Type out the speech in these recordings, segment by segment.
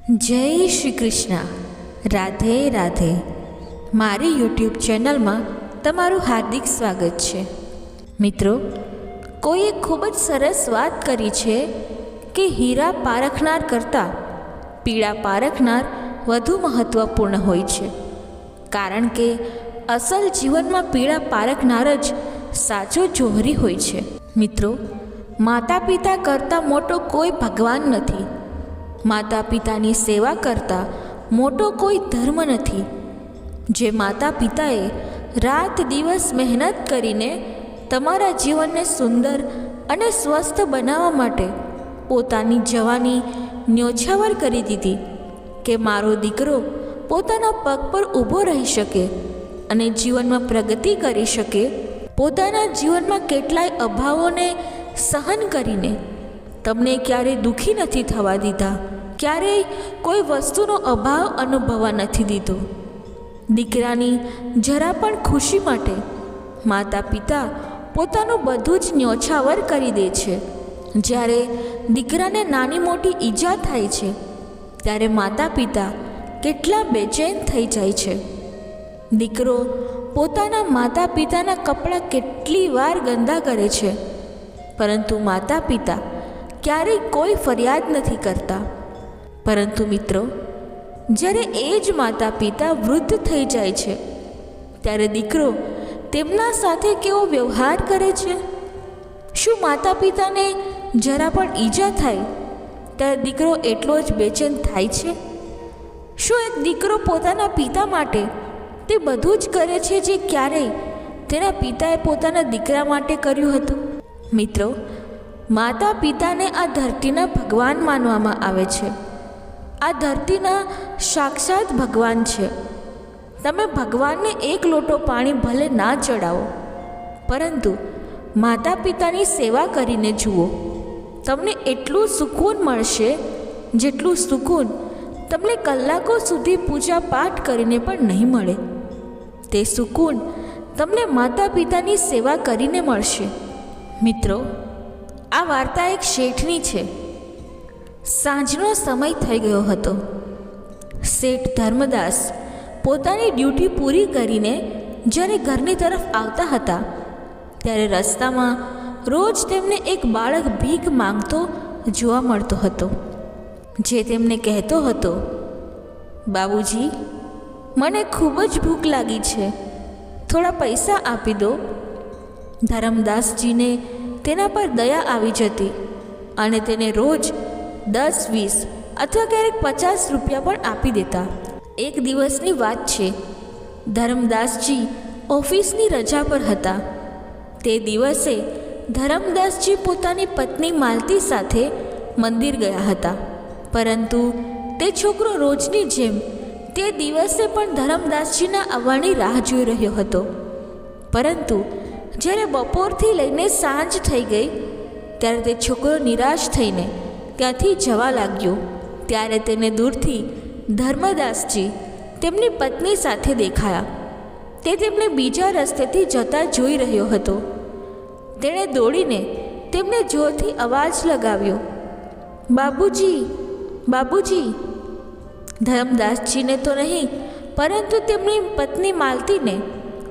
જય શ્રી કૃષ્ણ. રાધે રાધે. મારી યુટ્યુબ ચેનલમાં તમારું હાર્દિક સ્વાગત છે. મિત્રો, કોઈએ ખૂબ જ સરસ વાત કરી છે કે હીરા પારખનાર કરતાં પીળા પારખનાર વધુ મહત્ત્વપૂર્ણ હોય છે, કારણ કે અસલ જીવનમાં પીળા પારખનાર જ સાચો જોહરી હોય છે. મિત્રો, માતા પિતા કરતાં મોટો કોઈ ભગવાન નથી. માતા પિતાની સેવા કરતાં મોટો કોઈ ધર્મ નથી. જે માતા પિતાએ રાત દિવસ મહેનત કરીને તમારા જીવનને સુંદર અને સ્વસ્થ બનાવવા માટે પોતાની જવાની ન્યોછાવર કરી દીધી કે મારો દીકરો પોતાના પગ પર ઊભો રહી શકે અને જીવનમાં પ્રગતિ કરી શકે, પોતાના જીવનમાં કેટલાય અભાવોને સહન કરીને તમને ક્યારેય દુઃખી નથી થવા દીધા, ક્યારેય કોઈ વસ્તુનો અભાવ અનુભવવા નથી દીધો. દીકરાની જરા પણ ખુશી માટે માતા પિતા પોતાનું બધું જ ન્યોછાવર કરી દે છે. જ્યારે દીકરાને નાની મોટી ઈજા થાય છે ત્યારે માતા પિતા કેટલા બેચેન થઈ જાય છે. દીકરો પોતાના માતા પિતાના કપડાં કેટલી વાર ગંદા કરે છે, પરંતુ માતા પિતા ક્યારેય કોઈ ફરિયાદ નથી કરતા. પરંતુ મિત્રો, જ્યારે એ જ માતા પિતા વૃદ્ધ થઈ જાય છે ત્યારે દીકરો તેમના સાથે કેવો વ્યવહાર કરે છે? શું માતા પિતાને જરા પણ ઈજા થાય ત્યારે દીકરો એટલો જ બેચેન થાય છે? શું એક દીકરો પોતાના પિતા માટે તે બધું જ કરે છે જે ક્યારેય તેના પિતાએ પોતાના દીકરા માટે કર્યું હતું? મિત્રો, માતા પિતાને આ ધરતીના ભગવાન માનવામાં આવે છે. આ ધરતીના સાક્ષાત ભગવાન છે. તમે ભગવાનને એક લોટો પાણી ભલે ના ચડાવો, પરંતુ માતા પિતાની સેવા કરીને જુઓ, તમને એટલું સુકૂન મળશે જેટલું સુકૂન તમને કલાકો સુધી પૂજા પાઠ કરીને પણ નહીં મળે. તે સુકૂન તમને માતા પિતાની સેવા કરીને મળશે. મિત્રો, આ વાર્તા એક શેઠની છે. સાંજનો સમય થઈ ગયો હતો. શેઠ ધર્મદાસ પોતાની ડ્યુટી પૂરી કરીને જ્યારે ઘરની તરફ આવતા હતા ત્યારે રસ્તામાં રોજ તેમને એક બાળક ભીખ માંગતો જોવા મળતો હતો, જે તેમને કહેતો હતો, બાબુજી, મને ખૂબ જ ભૂખ લાગી છે, થોડા પૈસા આપી દો. ધરમદાસજીને તેના પર દયા આવી જતી અને તેને રોજ 10, 20 અથવા ક્યારેક 50 રૂપિયા પણ આપી દેતા. એક દિવસની વાત છે. ધરમદાસજી ઓફિસની રજા પર હતા. તે દિવસે ધરમદાસજી પોતાની પત્ની માલતી સાથે મંદિર ગયા હતા, પરંતુ તે છોકરો રોજની જેમ તે દિવસે પણ ધરમદાસજીના આવવાની રાહ જોઈ રહ્યો હતો. પરંતુ જ્યારે બપોરથી લઈને સાંજ થઈ ગઈ ત્યારે તે છોકરો નિરાશ થઈને ત્યાંથી જવા લાગ્યો. ત્યારે તેને દૂરથી ધર્મદાસજી તેમની પત્ની સાથે દેખાયા. તે તેમને બીજા રસ્તેથી જતા જોઈ રહ્યો હતો. તેણે દોડીને તેમને જોરથી અવાજ લગાવ્યો, બાબુજી, બાબુજી. ધર્મદાસજીને તો નહીં, પરંતુ તેમની પત્ની માલતીને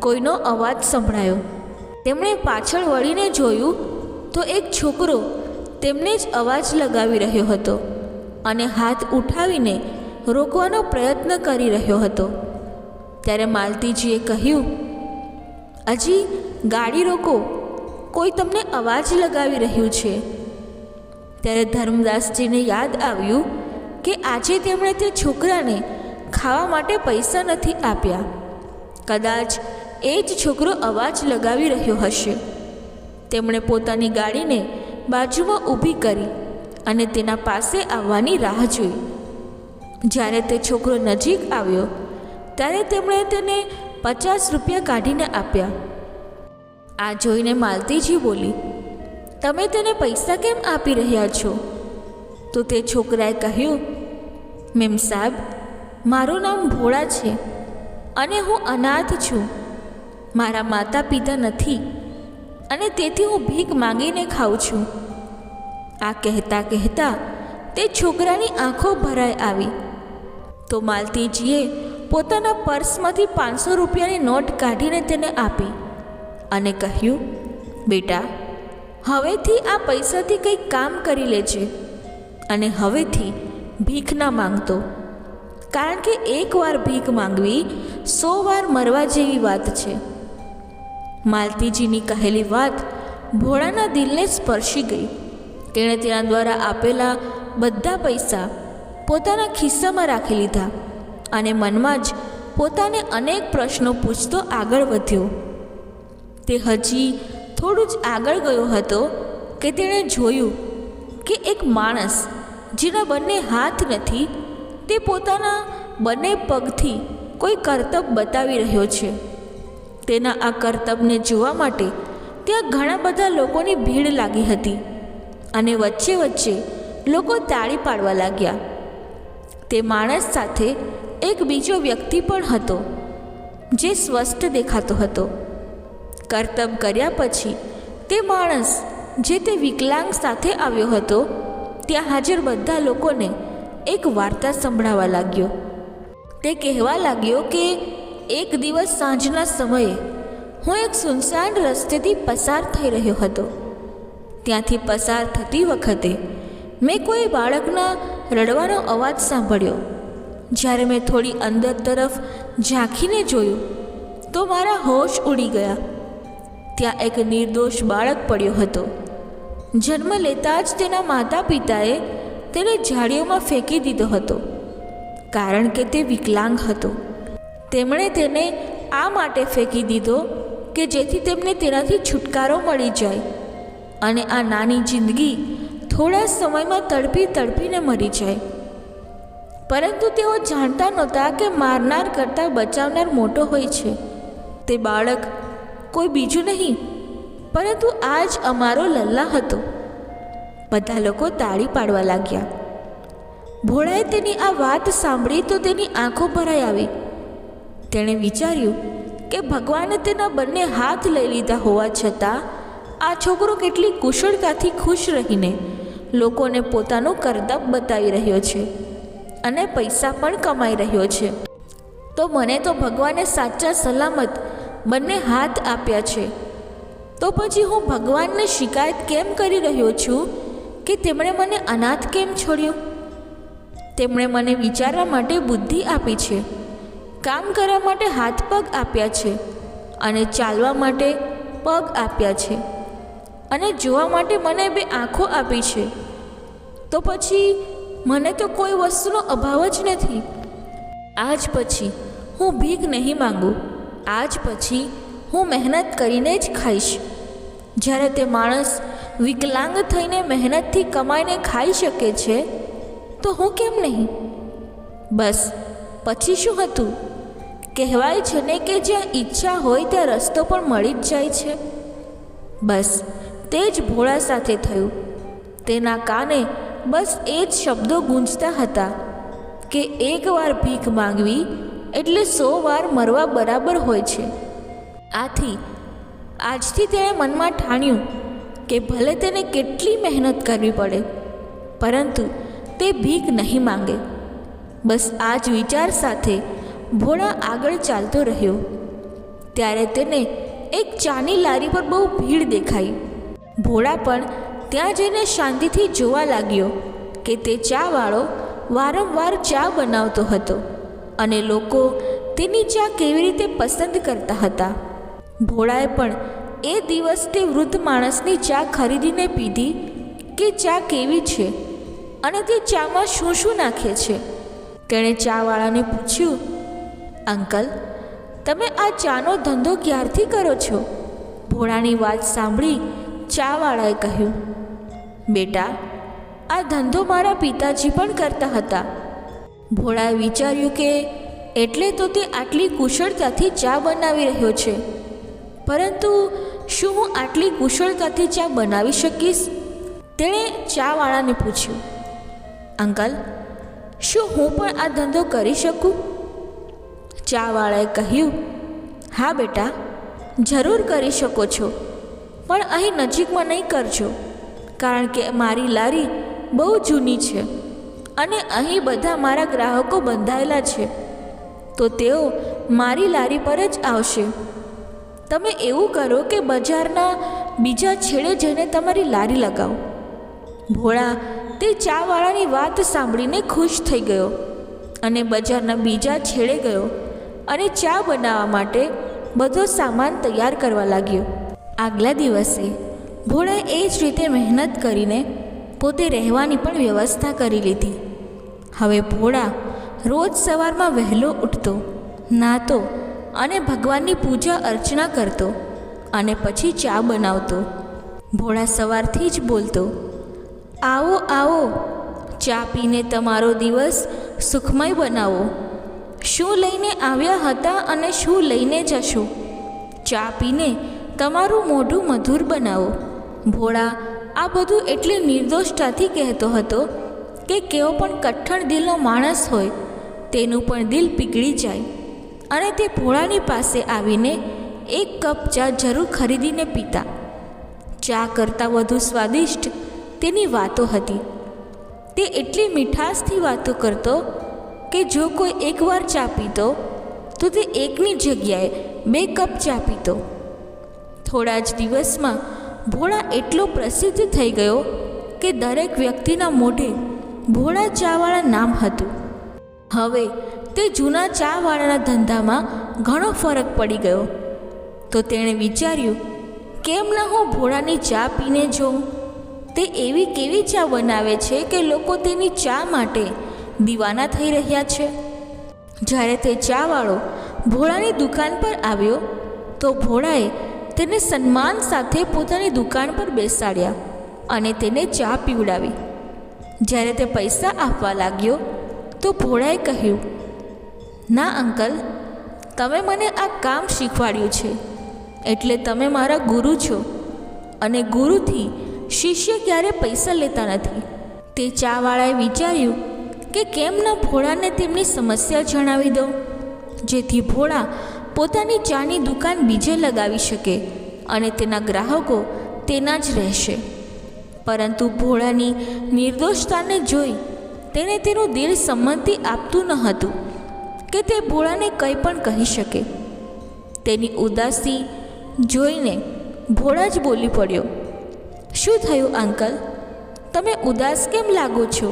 કોઈનો અવાજ સંભળાયો. તેમણે પાછળ વળીને જોયું તો એક છોકરો તેમને જ અવાજ લગાવી રહ્યો હતો અને હાથ ઉઠાવીને રોકવાનો પ્રયત્ન કરી રહ્યો હતો. ત્યારે માલતીજીએ કહ્યું, હજી ગાડી રોકો, કોઈ તમને અવાજ લગાવી રહ્યું છે. ત્યારે ધર્મદાસજીને યાદ આવ્યું કે આજે તેમણે તે છોકરાને ખાવા માટે પૈસા નથી આપ્યા. કદાચ એ જ છોકરો અવાજ લગાવી રહ્યો હશે. તેમણે પોતાની ગાડીને બાજુમાં ઊભી કરી અને તેના પાસે આવવાની રાહ જોઈ. જ્યારે તે છોકરો નજીક આવ્યો ત્યારે તેમણે તેને 50 રૂપિયા કાઢીને આપ્યા. આ જોઈને માલતીજી બોલી, તમે તેને પૈસા કેમ આપી રહ્યા છો? તો તે છોકરાએ કહ્યું, મેમ સાહેબ, મારું નામ ભોળા છે અને હું અનાથ છું. મારા માતા પિતા નથી અને તેથી હું ભીખ માંગીને ખાઉં છું. આ કહેતા કહેતા તે છોકરાની આંખો ભરાઈ આવી તો માલતીજીએ પોતાના પર્સમાંથી 500 રૂપિયાની નોટ કાઢીને તેને આપી અને કહ્યું, બેટા, હવેથી આ પૈસાથી કંઈક કામ કરી લેજે અને હવેથી ભીખ ના માંગતો, કારણ કે એકવાર ભીખ માંગવી 100 વાર મરવા જેવી વાત છે. માલતીજીની કહેલી વાત ભોળાના દિલને સ્પર્શી ગઈ. તેણે તેના દ્વારા આપેલા બધા પૈસા પોતાના ખિસ્સામાં રાખી લીધા અને મનમાં જ પોતાને અનેક પ્રશ્નો પૂછતો આગળ વધ્યો. તે હજી થોડું જ આગળ ગયો હતો કે તેણે જોયું કે એક માણસ જેના બંને હાથ નથી તે પોતાના બંને પગથી કોઈ કરતબ બતાવી રહ્યો છે. તેના આ કરતબને જોવા માટે ત્યાં ઘણા બધા લોકોની ભીડ લાગી હતી અને વચ્ચે વચ્ચે લોકો તાળી પાડવા લાગ્યા. તે માણસ સાથે એક બીજો વ્યક્તિ પણ હતો જે સ્વસ્થ દેખાતો હતો. કરતબ કર્યા પછી તે માણસ જે તે વિકલાંગ સાથે આવ્યો હતો ત્યાં હાજર બધા લોકોને એક વાર્તા સંભળાવવા લાગ્યો. તે કહેવા લાગ્યો કે એક દિવસ સાંજના સમયે હું એક સુનસાન રસ્તેથી પસાર થઈ રહ્યો હતો. ત્યાંથી પસાર થતી વખતે મેં કોઈ બાળકના રડવાનો અવાજ સાંભળ્યો. જ્યારે મેં થોડી અંદર તરફ ઝાંખીને જોયું તો મારા હોશ ઉડી ગયા. ત્યાં એક નિર્દોષ બાળક પડ્યો હતો. જન્મ લેતા જ તેના માતા પિતાએ તેને ઝાડીઓમાં ફેંકી દીધો હતો, કારણ કે તે વિકલાંગ હતો. તેમણે તેને આ માટે ફેંકી દીધો કે જેથી તેમને તેનાથી છુટકારો મળી જાય અને આ નાની જિંદગી થોડા સમયમાં તડપી તડપીને મરી જાય. પરંતુ તેઓ જાણતા નહોતા કે મારનાર કરતાં બચાવનાર મોટો હોય છે. તે બાળક કોઈ બીજું નહીં પરંતુ આ જ અમારો લલ્લા હતો. બધા લોકો તાળી પાડવા લાગ્યા. ભોળાએ તેની આ વાત સાંભળી તો તેની આંખો ભરાઈ આવી. તેણે વિચાર્યું કે ભગવાને તેના બંને હાથ લઈ લીધા હોવા છતાં આ છોકરો કેટલી કુશળતાથી ખુશ રહીને લોકોને પોતાનું કરતબ બતાવી રહ્યો છે અને પૈસા પણ કમાઈ રહ્યો છે. તો મને તો ભગવાને સાચા સલામત બંને હાથ આપ્યા છે, તો પછી હું ભગવાનને શિકાયત કેમ કરી રહ્યો છું કે તેમણે મને અનાથ કેમ છોડ્યો? તેમણે મને વિચારવા માટે બુદ્ધિ આપી છે, કામ કરવા માટે હાથ પગ આપ્યા છે અને ચાલવા માટે પગ આપ્યા છે અને જોવા માટે મને 2 આંખો આપી છે. તો પછી મને તો કોઈ વસ્તુનો અભાવ જ નથી. આજ પછી હું ભીખ નહીં માંગુ. આજ પછી હું મહેનત કરીને જ ખાઈશ. જ્યારે તે માણસ વિકલાંગ થઈને મહેનતથી કમાઈને ખાઈ શકે છે તો હું કેમ નહીં? બસ પછી શું હતું? કહેવાય છે ને કે જ્યાં ઈચ્છા હોય ત્યાં રસ્તો પણ મળી જ જાય છે. બસ તે જ ભોળા સાથે થયું. તેના કાને બસ એ જ શબ્દો ગૂંજતા હતા કે એકવાર ભીખ માંગવી એટલે 100 વાર મરવા બરાબર હોય છે. આજથી તેણે મનમાં ઠાણ્યું કે ભલે તેને કેટલી મહેનત કરવી પડે પરંતુ તે ભીખ નહીં માંગે. બસ આ જ વિચાર સાથે ભોળા આગળ ચાલતો રહ્યો. ત્યારે તેને એક ચાની લારી પર બહુ ભીડ દેખાઈ. ભોળા પણ ત્યાં જઈને શાંતિથી જોવા લાગ્યો કે તે ચાવાળો વારંવાર ચા બનાવતો હતો અને લોકો તેની ચા કેવી રીતે પસંદ કરતા હતા. ભોળાએ પણ એ દિવસ તે વૃદ્ધ માણસની ચા ખરીદીને પીધી કે ચા કેવી છે અને તે ચામાં શું શું નાખે છે. તેણે ચાવાળાને પૂછ્યું, અંકલ, તમે આ ચાનો ધંધો ક્યારથી કરો છો? ભોળાની વાત સાંભળી ચાવાળાએ કહ્યું, બેટા, આ ધંધો મારા પિતાજી પણ કરતા હતા. ભોળાએ વિચાર્યું કે એટલે તો તે આટલી કુશળતાથી ચા બનાવી રહ્યો છે, પરંતુ શું હું આટલી કુશળતાથી ચા બનાવી શકીશ? તેણે ચાવાળાને પૂછ્યું, અંકલ, શું હું પણ આ ધંધો કરી શકું? ચાવાળાએ કહ્યું, હા બેટા, જરૂર કરી શકો છો, પણ અહીં નજીકમાં નહીં કરજો, કારણ કે મારી લારી બહુ જૂની છે અને અહીં બધા મારા ગ્રાહકો બંધાયેલા છે, તો તેઓ મારી લારી પર જ આવશે. તમે એવું કરો કે બજારના બીજા છેડે જઈને તમારી લારી લગાવો. ભોળા તે ચાવાળાની વાત સાંભળીને ખુશ થઈ ગયો અને બજારના બીજા છેડે ગયો અને ચા બનાવવા માટે બધો સામાન તૈયાર કરવા લાગ્યો. આગલા દિવસે ભોળાએ એ જ રીતે મહેનત કરીને પોતે રહેવાની પણ વ્યવસ્થા કરી લીધી. હવે ભોળા રોજ સવારમાં વહેલો ઉઠતો, નાહતો અને ભગવાનની પૂજા અર્ચના કરતો અને પછી ચા બનાવતો. ભોળા સવારથી જ બોલતો, આવો આવો, ચા પીને તમારો દિવસ સુખમય બનાવો. શું લઈને આવ્યા હતા અને શું લઈને જશો? ચા પીને તમારું મોઢું મધુર બનાવો. ભોળા આ બધું એટલી નિર્દોષતાથી કહેતો હતો કે કેવો પણ કઠણ દિલનો માણસ હોય તેનું પણ દિલ પીગળી જાય અને તે ભોળાની પાસે આવીને એક કપ ચા જરૂર ખરીદીને પીતા. ચા કરતાં વધુ સ્વાદિષ્ટ તેની વાતો હતી. તે એટલી મીઠાશથી વાતો કરતો કે જો કોઈ એકવાર ચા પીતો તો તે એકની જગ્યાએ 2 કપ ચા પીતો. થોડા જ દિવસમાં ભોળા એટલો પ્રસિદ્ધ થઈ ગયો કે દરેક વ્યક્તિના મોઢે ભોળા ચાવાળા નામ હતું. હવે તે જૂના ચાવાળાના ધંધામાં ઘણો ફરક પડી ગયો. તો તેણે વિચાર્યું, કેમ ન હું ભોળાની ચા પીને જોઉં? તે એવી કેવી ચા બનાવે છે કે લોકો તેની ચા માટે દીવાના થઈ રહ્યા છે. જ્યારે તે ચાવાળો ભોળાની દુકાન પર આવ્યો તો ભોળાએ તેને સન્માન સાથે પોતાની દુકાન પર બેસાડ્યા અને તેને ચા પીવડાવી. જ્યારે તે પૈસા આપવા લાગ્યો તો ભોળાએ કહ્યું, ના અંકલ, તમે મને આ કામ શીખવાડ્યું છે એટલે તમે મારા ગુરુ છો અને ગુરુથી શિષ્ય ક્યારે પૈસા લેતા નથી. તે ચાવાળાએ વિચાર્યું કે કેમ ન ભોળાને તેમની સમસ્યા જણાવી દઉં, જેથી ભોળા પોતાની ચાની દુકાન બીજે લગાવી શકે અને તેના ગ્રાહકો તેના જ રહેશે. પરંતુ ભોળાની નિર્દોષતાને જોઈ તેને તેનું દિલ સંમતિ આપતું ન હતું કે તે ભોળાને કંઈ પણ કહી શકે. તેની ઉદાસી જોઈને ભોળા જ બોલી પડ્યો, શું થયું અંકલ, તમે ઉદાસ કેમ લાગો છો?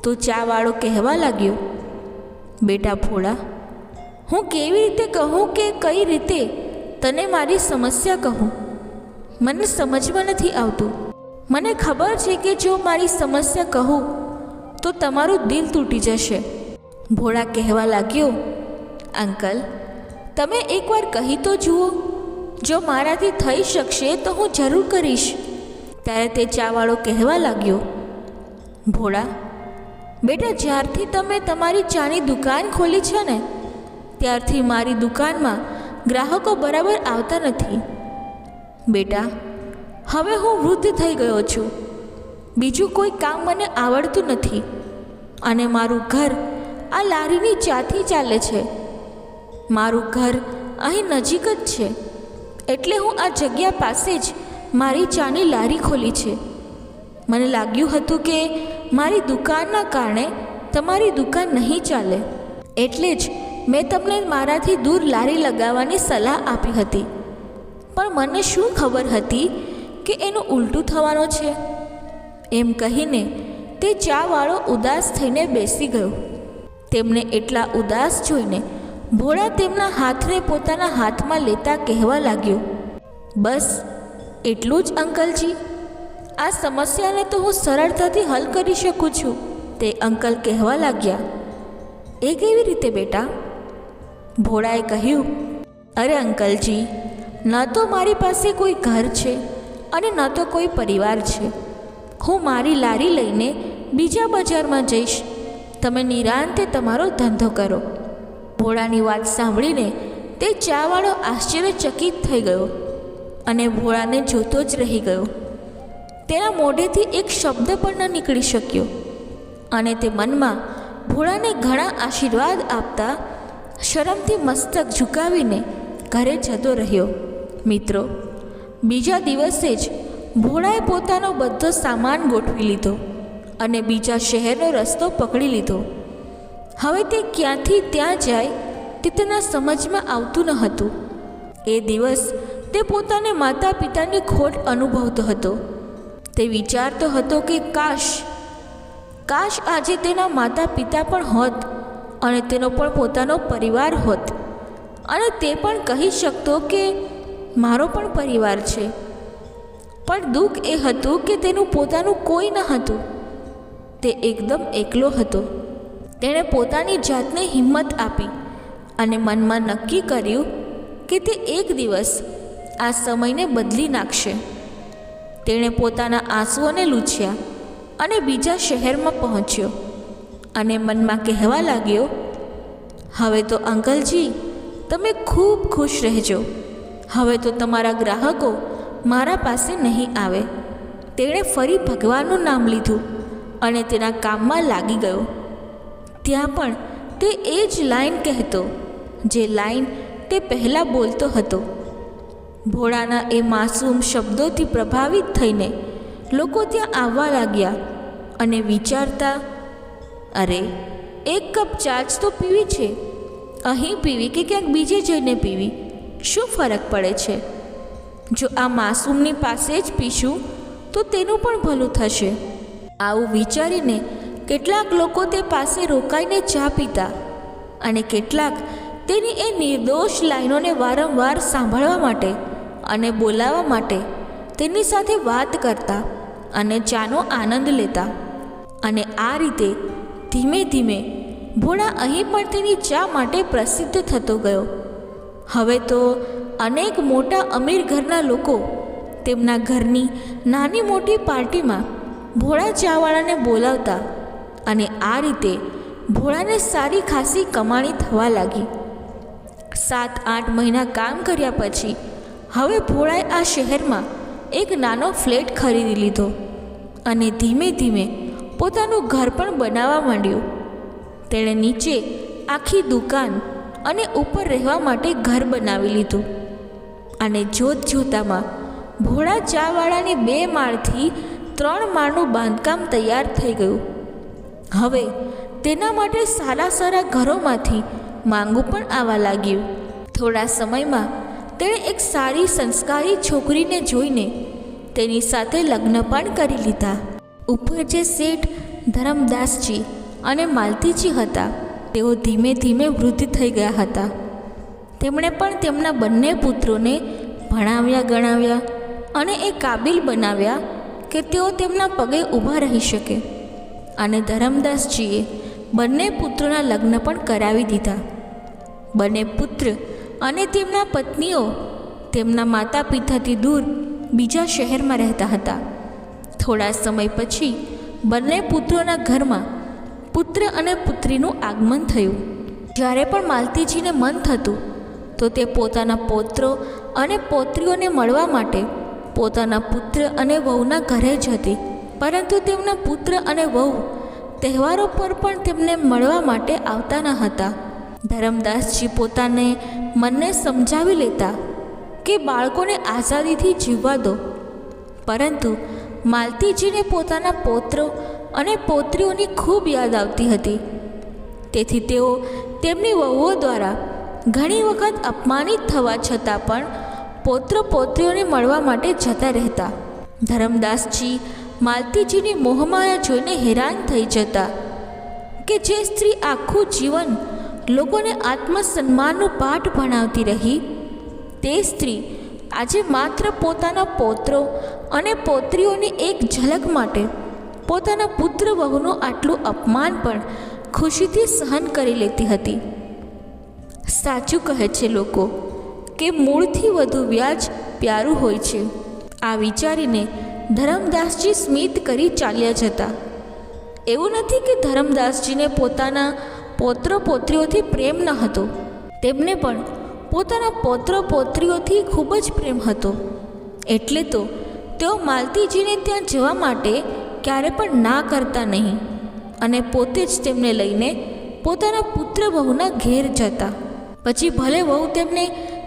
તો ચાવાળો કહેવા લાગ્યો, બેટા ભોળા, હું કેવી રીતે કહું કે કઈ રીતે તને મારી સમસ્યા કહું? મને સમજમાં નથી આવતું. મને ખબર છે કે જો મારી સમસ્યા કહું તો તમારું દિલ તૂટી જશે. ભોળા કહેવા લાગ્યો, અંકલ, તમે એકવાર કહી તો જુઓ, જો મારાથી થઈ શકશે તો હું જરૂર કરીશ. ત્યારે તે ચાવાળો કહેવા લાગ્યો, ભોળા બેટા, જ્યારથી તમે તમારી ચાની દુકાન ખોલી છે ને ત્યારથી મારી દુકાનમાં ગ્રાહકો બરાબર આવતા નથી. બેટા, હવે હું વૃદ્ધ થઈ ગયો છું, બીજું કોઈ કામ મને આવડતું નથી અને મારું ઘર આ લારીની ચાથી ચાલે છે. મારું ઘર અહીં નજીક જ છે એટલે હું આ જગ્યા પાસે જ મારી ચાની લારી ખોલી છે. મને લાગ્યું હતું કે મારી દુકાનના કારણે તમારી દુકાન નહીં ચાલે, એટલે જ મેં તમને મારાથી દૂર લારી લગાવવાની સલાહ આપી હતી. પણ મને શું ખબર હતી કે એનું ઉલટું થવાનું છે. એમ કહીને તે ચાવાળો ઉદાસ થઈને બેસી ગયો. તેમને એટલા ઉદાસ જોઈને ભોળા તેમના હાથને પોતાના હાથમાં લેતા કહેવા લાગ્યો, બસ એટલું જ અંકલજી, આ સમસ્યાને તો હું સરળતાથી હલ કરી શકું છું. તે અંકલ કહેવા લાગ્યા, એ કેવી રીતે બેટા? ભોળાએ કહ્યું, અરે અંકલજી, ન તો મારી પાસે કોઈ ઘર છે અને ન તો કોઈ પરિવાર છે. હું મારી લારી લઈને બીજા બજારમાં જઈશ, તમે નિરાંતે તમારો ધંધો કરો. ભોળાની વાત સાંભળીને તે ચાવાળો આશ્ચર્યચકિત થઈ ગયો અને ભોળાને જોતો જ રહી ગયો. તેના મોઢેથી એક શબ્દ પણ ન નીકળી શક્યો અને તે મનમાં ભોળાને ઘણા આશીર્વાદ આપતા શરમથી મસ્તક ઝુકાવીને ઘરે જતો રહ્યો. મિત્રો, બીજા દિવસે જ ભોળાએ પોતાનો બધો સામાન ગોઠવી લીધો અને બીજા શહેરનો રસ્તો પકડી લીધો. હવે તે ક્યાંથી ત્યાં જાય તે તેના સમજમાં આવતું ન હતું. એ દિવસ તે પોતાને માતા પિતાની ખોટ અનુભવતો હતો. તે વિચારતો હતો કે કાશ આજે તેના માતા પિતા પણ હોત અને તેનો પણ પોતાનો પરિવાર હોત, અને તે પણ કહી શકતો કે મારો પણ પરિવાર છે. પણ દુઃખ એ હતું કે તેનું પોતાનું કોઈ ન હતું. તે એકદમ એકલો હતો. તેણે પોતાની જાતને હિંમત આપી અને મનમાં નક્કી કર્યું કે તે એક દિવસ આ સમયને બદલી નાખશે. તેણે પોતાના આંસુઓને લૂછ્યા અને બીજા શહેરમાં પહોંચ્યો અને મનમાં કહેવા લાગ્યો, હવે તો અંકલજી તમે ખૂબ ખુશ રહેજો. હવે તો તમારા ગ્રાહકો મારા પાસે નહીં આવે. તેણે ફરી ભગવાનનું નામ લીધું અને તેના કામમાં લાગી ગયો. ત્યાં પણ તે એ જ લાઈન કહેતો જે લાઈન તે પહેલાં બોલતો હતો. ભોળાના એ માસૂમ શબ્દોથી પ્રભાવિત થઈને લોકો ત્યાં આવવા લાગ્યા અને વિચારતા, અરે એક કપ ચા જ તો પીવી છે, અહીં પીવી કે ક્યાંક બીજે જઈને પીવી, શું ફરક પડે છે? જો આ માસૂમની પાસે જ પીશું તો તેનું પણ ભલું થશે. આવું વિચારીને કેટલાક લોકો તે પાસે રોકાઈને ચા પીતા અને કેટલાક તેની એ નિર્દોષ લાઈનોને વારંવાર સાંભળવા માટે અને બોલાવવા માટે તેની સાથે વાત કરતા અને ચાનો આનંદ લેતા. અને આ રીતે ધીમે ધીમે ભોળા અહીં પણ તેની ચા માટે પ્રસિદ્ધ થતો ગયો. હવે તો અનેક મોટા અમીર ઘરના લોકો તેમના ઘરની નાની મોટી પાર્ટીમાં ભોળા ચાવાળાને બોલાવતા અને આ રીતે ભોળાને સારી ખાસી કમાણી થવા લાગી. 7-8 મહિના કામ કર્યા પછી હવે ભોળાએ આ શહેરમાં એક નાનો ફ્લેટ ખરીદી લીધો અને ધીમે ધીમે પોતાનું ઘર પણ બનાવવા માંડ્યું. તેણે નીચે આખી દુકાન અને ઉપર રહેવા માટે ઘર બનાવી લીધું અને જોત જોતામાં ભોળા ચાવાળાની 2 માળથી 3 માળનું બાંધકામ તૈયાર થઈ ગયું. હવે તેના માટે સારા ઘરોમાંથી માંગું પણ આવવા લાગ્યું. થોડા સમયમાં તેણે એક સારી સંસ્કારી છોકરીને જોઈને તેની સાથે લગ્ન પણ કરી લીધા. ઉપર જે શેઠ ધરમદાસજી અને માલતીજી હતા તેઓ ધીમે ધીમે વૃદ્ધ થઈ ગયા હતા. તેમણે પણ તેમના બંને પુત્રોને ભણાવ્યા ગણાવ્યા અને એ કાબિલ બનાવ્યા કે તેઓ તેમના પગે ઊભા રહી શકે. અને ધરમદાસજીએ બંને પુત્રોના લગ્ન પણ કરાવી દીધા. બંને પુત્ર અને તેમના પત્નીઓ તેમના માતા પિતાથી દૂર બીજા શહેરમાં રહેતા હતા. થોડા સમય પછી બંને પુત્રોના ઘરમાં પુત્ર અને પુત્રીનું આગમન થયું. જ્યારે પણ માલતીજીને મન થતું તો તે પોતાના પૌત્રો અને પૌત્રીઓને મળવા માટે પોતાના પુત્ર અને વહુના ઘરે જતી. પરંતુ તેમના પુત્ર અને વહુ તહેવારો પર પણ તેમને મળવા માટે આવતા ન હતા. ધરમદાસજી પોતાને મનને સમજાવી લેતા કે બાળકોને આઝાદીથી જીવવા દો, પરંતુ માલતીજીને પોતાના પૌત્રો અને પૌત્રીઓની ખૂબ યાદ આવતી હતી. તેથી તેઓ તેમની વહુઓ દ્વારા ઘણી વખત અપમાનિત થવા છતાં પણ પૌત્ર પૌત્રીઓને મળવા માટે જતા રહેતા. ધરમદાસજી માલતીજીની મોહમાયા જોઈને હેરાન થઈ જતા કે જે સ્ત્રી આખું જીવન લોકોને આત્મસન્માનનું પાઠ ભણાવતી રહી, તે સ્ત્રી આજે માત્ર પોતાના પૌત્રો અને પૌત્રીઓની એક ઝલક માટે પોતાના પુત્ર વહુનું આટલું અપમાન પણ ખુશીથી સહન કરી લેતી હતી. સાચું કહે છે લોકો કે મૂળથી વધુ વ્યાજ પ્યારું હોય છે. આ વિચારીને ધરમદાસજી સ્મિત કરી ચાલ્યા જતા. એવું નથી કે ધરમદાસજીને પોતાના પૌત્ર પૌત્રીઓથી પ્રેમ ન હતો. તેમને પણ પોતાના પૌત્ર પૌત્રીઓથી ખૂબ જ પ્રેમ હતો. એટલે તો તેઓ માલતીજીને ત્યાં જવા માટે ક્યારે પણ ના કરતા નહીં અને પોતે જ તેમને લઈને પોતાના પુત્ર વહુના ઘેર જતા. પછી ભલે વહુ તેમને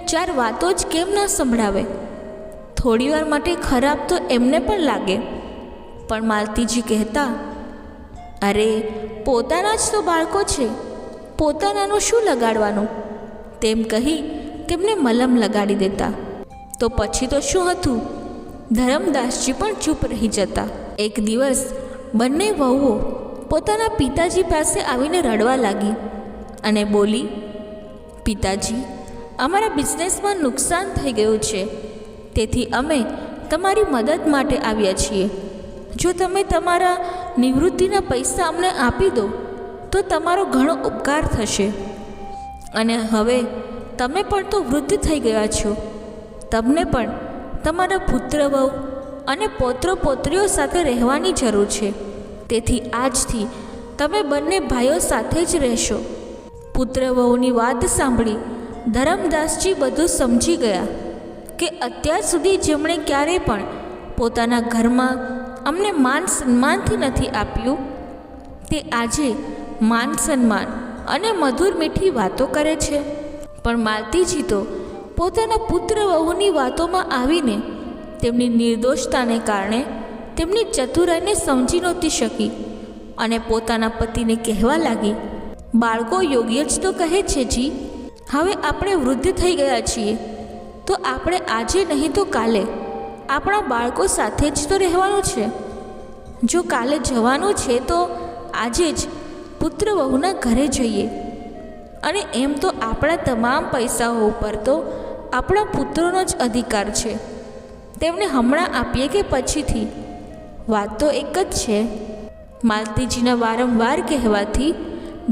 4 વાતો જ કેમ ન સંભળાવે. થોડીવાર માટે ખરાબ તો એમને પણ લાગે, પણ માલતીજી કહેતા અરે પોતાના જ તો બાળકો છે, પોતાનાનું શું લગાડવાનું, તેમ કહી તેમને મલમ લગાડી દેતા. તો પછી તો શું હતું, ધરમદાસજી પણ ચૂપ રહી જતા. એક દિવસ બંને વહુઓ પોતાના પિતાજી પાસે આવીને રડવા લાગી અને બોલી, પિતાજી, અમારા બિઝનેસમાં નુકસાન થઈ ગયું છે, તેથી અમે તમારી મદદ માટે આવ્યા છીએ. જો તમે તમારા નિવૃત્તિના પૈસા અમને આપી દો તો તમારો ઘણો ઉપકાર થશે. અને હવે તમે પણ તો વૃદ્ધ થઈ ગયા છો, તમને પણ તમારા પુત્ર વહુ અને પૌત્ર પૌત્રીઓ સાથે રહેવાની જરૂર છે. તેથી આજથી તમે બંને ભાઈઓ સાથે જ રહેશો. પુત્ર વહુની વાત સાંભળી ધરમદાસજી બધું સમજી ગયા કે અત્યાર સુધી જેમણે ક્યારેય પણ પોતાના ઘરમાં અમને માન સન્માનથી નથી આપ્યું, તે આજે માન સન્માન અને મધુર મીઠી વાતો કરે છે. પણ માલતીજી તો પોતાના પુત્ર વહુની વાતોમાં આવીને તેમની નિર્દોષતાને કારણે તેમની ચતુરાઈને સમજી નહોતી શકી અને પોતાના પતિને કહેવા લાગી, બાળકો યોગ્ય જ તો કહે છે જી, હવે આપણે વૃદ્ધ થઈ ગયા છીએ તો આપણે આજે નહીં તો કાલે આપણા બાળકો સાથે જ તો રહેવાનું છે. જો કાલે જવાનું છે તો આજે જ પુત્ર વહુના ઘરે જઈએ. અને એમ તો આપણા તમામ પૈસાઓ ઉપર તો આપણા પુત્રોનો જ અધિકાર છે, તેમને હમણાં આપીએ કે પછીથી, વાત તો એક જ છે. માલતીજીના વારંવાર કહેવાથી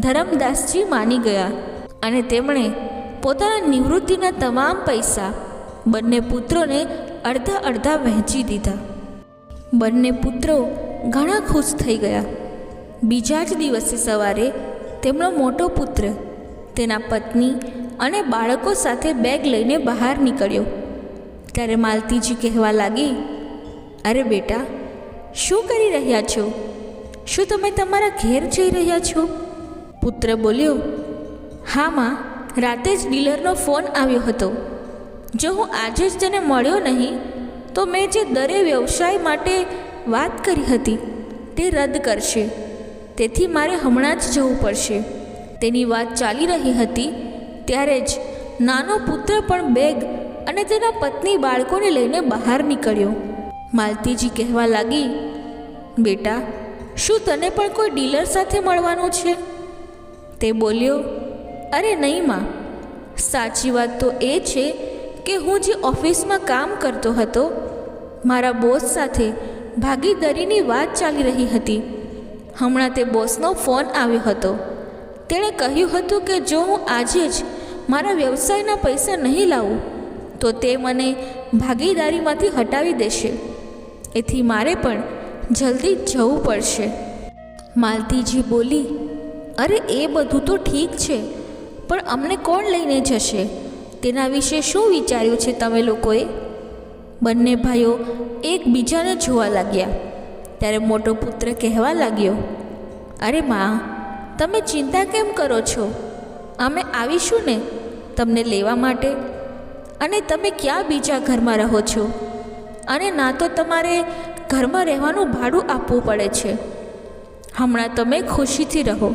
ધરમદાસજી માની ગયા અને તેમણે પોતાના નિવૃત્તિના તમામ પૈસા બંને પુત્રોને અડધા અડધા વહેંચી દીધા. બંને પુત્રો ઘણા ખુશ થઈ ગયા. બીજા જ દિવસે સવારે તેમનો મોટો પુત્ર તેના પત્ની અને બાળકો સાથે બેગ લઈને બહાર નીકળ્યો. ત્યારે માલતીજી કહેવા લાગી, અરે બેટા, શું કરી રહ્યા છો? શું તમે તમારા ઘેર જઈ રહ્યા છો? પુત્ર બોલ્યો, હા માં, રાતે જ ડીલરનો ફોન આવ્યો હતો. જો હું આજે જ તેને મળ્યો નહીં તો મેં જે દરે વ્યવસાય માટે વાત કરી હતી તે રદ કરશે, તેથી મારે હમણાં જ જવું પડશે. તેની વાત ચાલી રહી હતી ત્યારે જ નાનો પુત્ર પણ બેગ અને તેના પત્ની બાળકોને લઈને બહાર નીકળ્યો. માલતીજી કહેવા લાગી, બેટા, શું તને પણ કોઈ ડીલર સાથે મળવાનું છે? તે બોલ્યો, અરે નહીં માં, સાચી વાત તો એ છે કે હું જે ઓફિસમાં કામ કરતો હતો, મારા બોસ સાથે ભાગીદારીની વાત ચાલી રહી હતી. હમણાં તે બોસનો ફોન આવ્યો હતો. તેણે કહ્યું હતું કે જો હું આજે જ મારા વ્યવસાયના પૈસા નહીં લાવું તો તે મને ભાગીદારીમાંથી હટાવી દેશે, એથી મારે પણ જલ્દી જવું પડશે. માલતીજી બોલી, અરે એ બધું તો ઠીક છે, પણ અમને કોણ લઈને જશે તેના વિશે શું વિચાર્યું છે તમે લોકોએ? બંને ભાઈઓ એકબીજાને જોવા લાગ્યા. ત્યારે મોટો પુત્ર કહેવા લાગ્યો, અરે માં, તમે ચિંતા કેમ કરો છો? અમે આવીશું ને તમને લેવા માટે. અને તમે ક્યાં બીજા ઘરમાં રહો છો? અને ના તો તમારે ઘરમાં રહેવાનું ભાડું આપવું પડે છે. હમણાં તમે ખુશીથી રહો.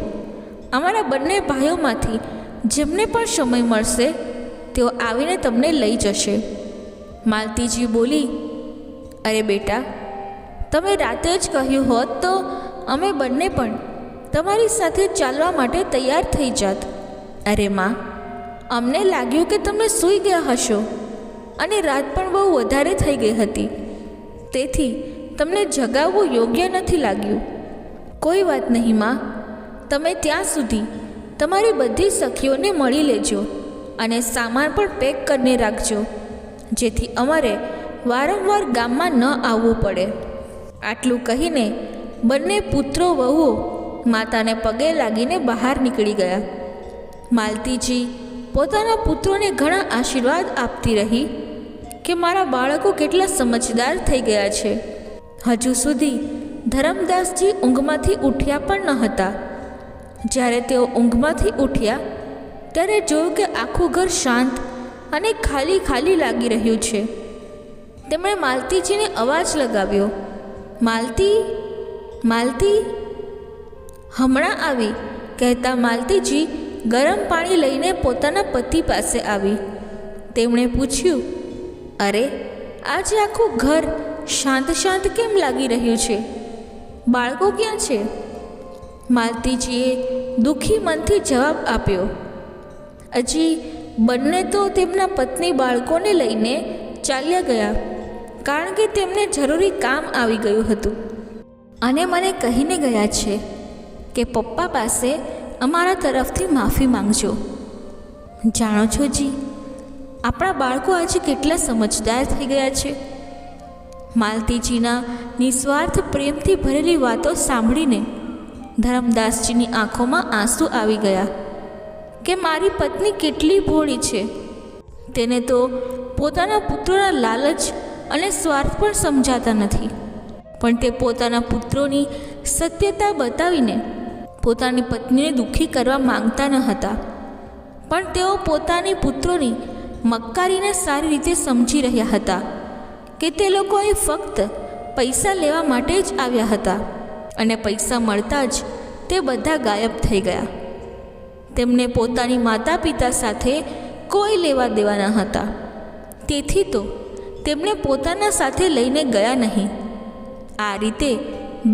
અમારા બંને ભાઈઓમાંથી જેમને પણ સમય મળશે તેઓ આવીને તમને લઈ જશે. માલતીજી બોલી, અરે બેટા, તમે રાતે જ કહ્યું હોત તો અમે બંને પણ તમારી સાથે ચાલવા માટે તૈયાર થઈ જાત. અરે માં, અમને લાગ્યું કે તમે સૂઈ ગયા હશો અને રાત પણ બહુ વધારે થઈ ગઈ હતી, તેથી તમને જગાવવું યોગ્ય નથી લાગ્યું. કોઈ વાત નહીં માં, તમે ત્યાં સુધી તમારી બધી સખીઓને મળી લેજો અને સામાન પણ પેક કરીને રાખજો, જેથી અમારે વારંવાર ગામમાં ન આવવું પડે. આટલું કહીને બંને પુત્રો વહુઓ માતાને પગે લાગીને બહાર નીકળી ગયા. માલતીજી પોતાના પુત્રોને ઘણા આશીર્વાદ આપતી રહી કે મારા બાળકો કેટલા સમજદાર થઈ ગયા છે. હજુ સુધી ધરમદાસજી ઊંઘમાંથી ઉઠ્યા પણ ન હતા. જ્યારે તેઓ ઊંઘમાંથી ઉઠ્યા ત્યારે જોયું કે આખું ઘર શાંત અને ખાલી ખાલી લાગી રહ્યું છે. તેમણે માલતીજીને અવાજ લગાવ્યો, માલતી, માલતી. હમણાં આવી, કહેતા માલતીજી ગરમ પાણી લઈને પોતાના પતિ પાસે આવી. તેમણે પૂછ્યું, અરે આજે આખું ઘર શાંત શાંત કેમ લાગી રહ્યું છે? બાળકો ક્યાં છે? માલતીજીએ દુઃખી મનથી જવાબ આપ્યો, હજી બંને તો તેમના પત્ની બાળકોને લઈને ચાલ્યા ગયા, કારણ કે તેમને જરૂરી કામ આવી ગયું હતું અને મને કહીને ગયા છે કે પપ્પા પાસે અમારા તરફથી માફી માંગજો. જાણો છો જી, આપણા બાળકો આજે કેટલા સમજદાર થઈ ગયા છે. માલતીજીના નિસ્વાર્થ પ્રેમથી ભરેલી વાતો સાંભળીને ધરમદાસજીની આંખોમાં આંસુ આવી ગયા કે મારી પત્ની કેટલી ભોળી છે. તેને તો પોતાના પુત્રોના લાલચ અને સ્વાર્થ પણ સમજાતા નથી, પણ તે પોતાના પુત્રોની સત્યતા બતાવીને પોતાની પત્નીને દુઃખી કરવા માંગતા ન હતા, પણ તેઓ પોતાની પુત્રોની મક્કારીને સારી રીતે સમજી રહ્યા હતા કે તે લોકોએ ફક્ત પૈસા લેવા માટે જ આવ્યા હતા અને પૈસા મળતા જ તે બધા ગાયબ થઈ ગયા. તેમને પોતાની માતા પિતા સાથે કોઈ લેવા દેવા ન હતા, તેથી તો તેમણે પોતાના સાથે લઈને ગયા નહીં. આ રીતે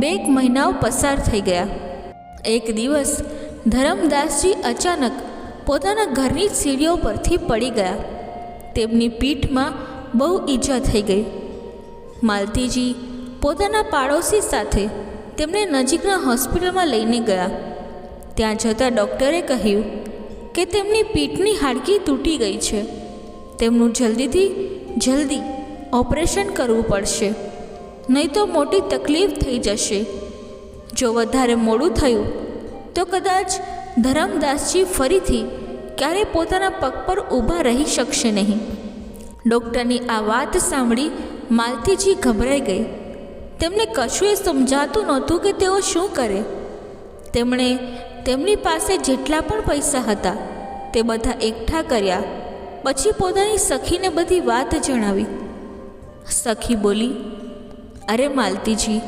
2 મહિનાઓ પસાર થઈ ગયા. એક દિવસ ધરમદાસજી અચાનક પોતાના ઘરની સીડીઓ પરથી પડી ગયા. તેમની પીઠમાં બહુ ઈજા થઈ ગઈ. માલતીજી પોતાના પાડોશી સાથે તેમને નજીકના હોસ્પિટલમાં લઈને ગયા. ત્યાં જતાં ડૉક્ટરે કહ્યું કે તેમની પીઠની હાડકી તૂટી ગઈ છે. તેમનું જલ્દીથી જલ્દી ઓપરેશન કરવું પડશે, નહીં તો મોટી તકલીફ થઈ જશે. જો વધારે મોડું થયું તો કદાચ ધરમદાસજી ફરીથી ક્યારેય પોતાના પગ પર ઊભા રહી શકશે નહીં. ડૉક્ટરની આ વાત સાંભળી માલતીજી ગભરાઈ ગઈ. તેમને કશુંય સમજાતું નહોતું કે તેઓ શું કરે. તેમણે તેમની પાસે જેટલા પણ પૈસા હતા તે બધા એકઠા કર્યા. પછી પોતાની સખીને બધી વાત જણાવી. સખી બોલી, અરે માલતીજી,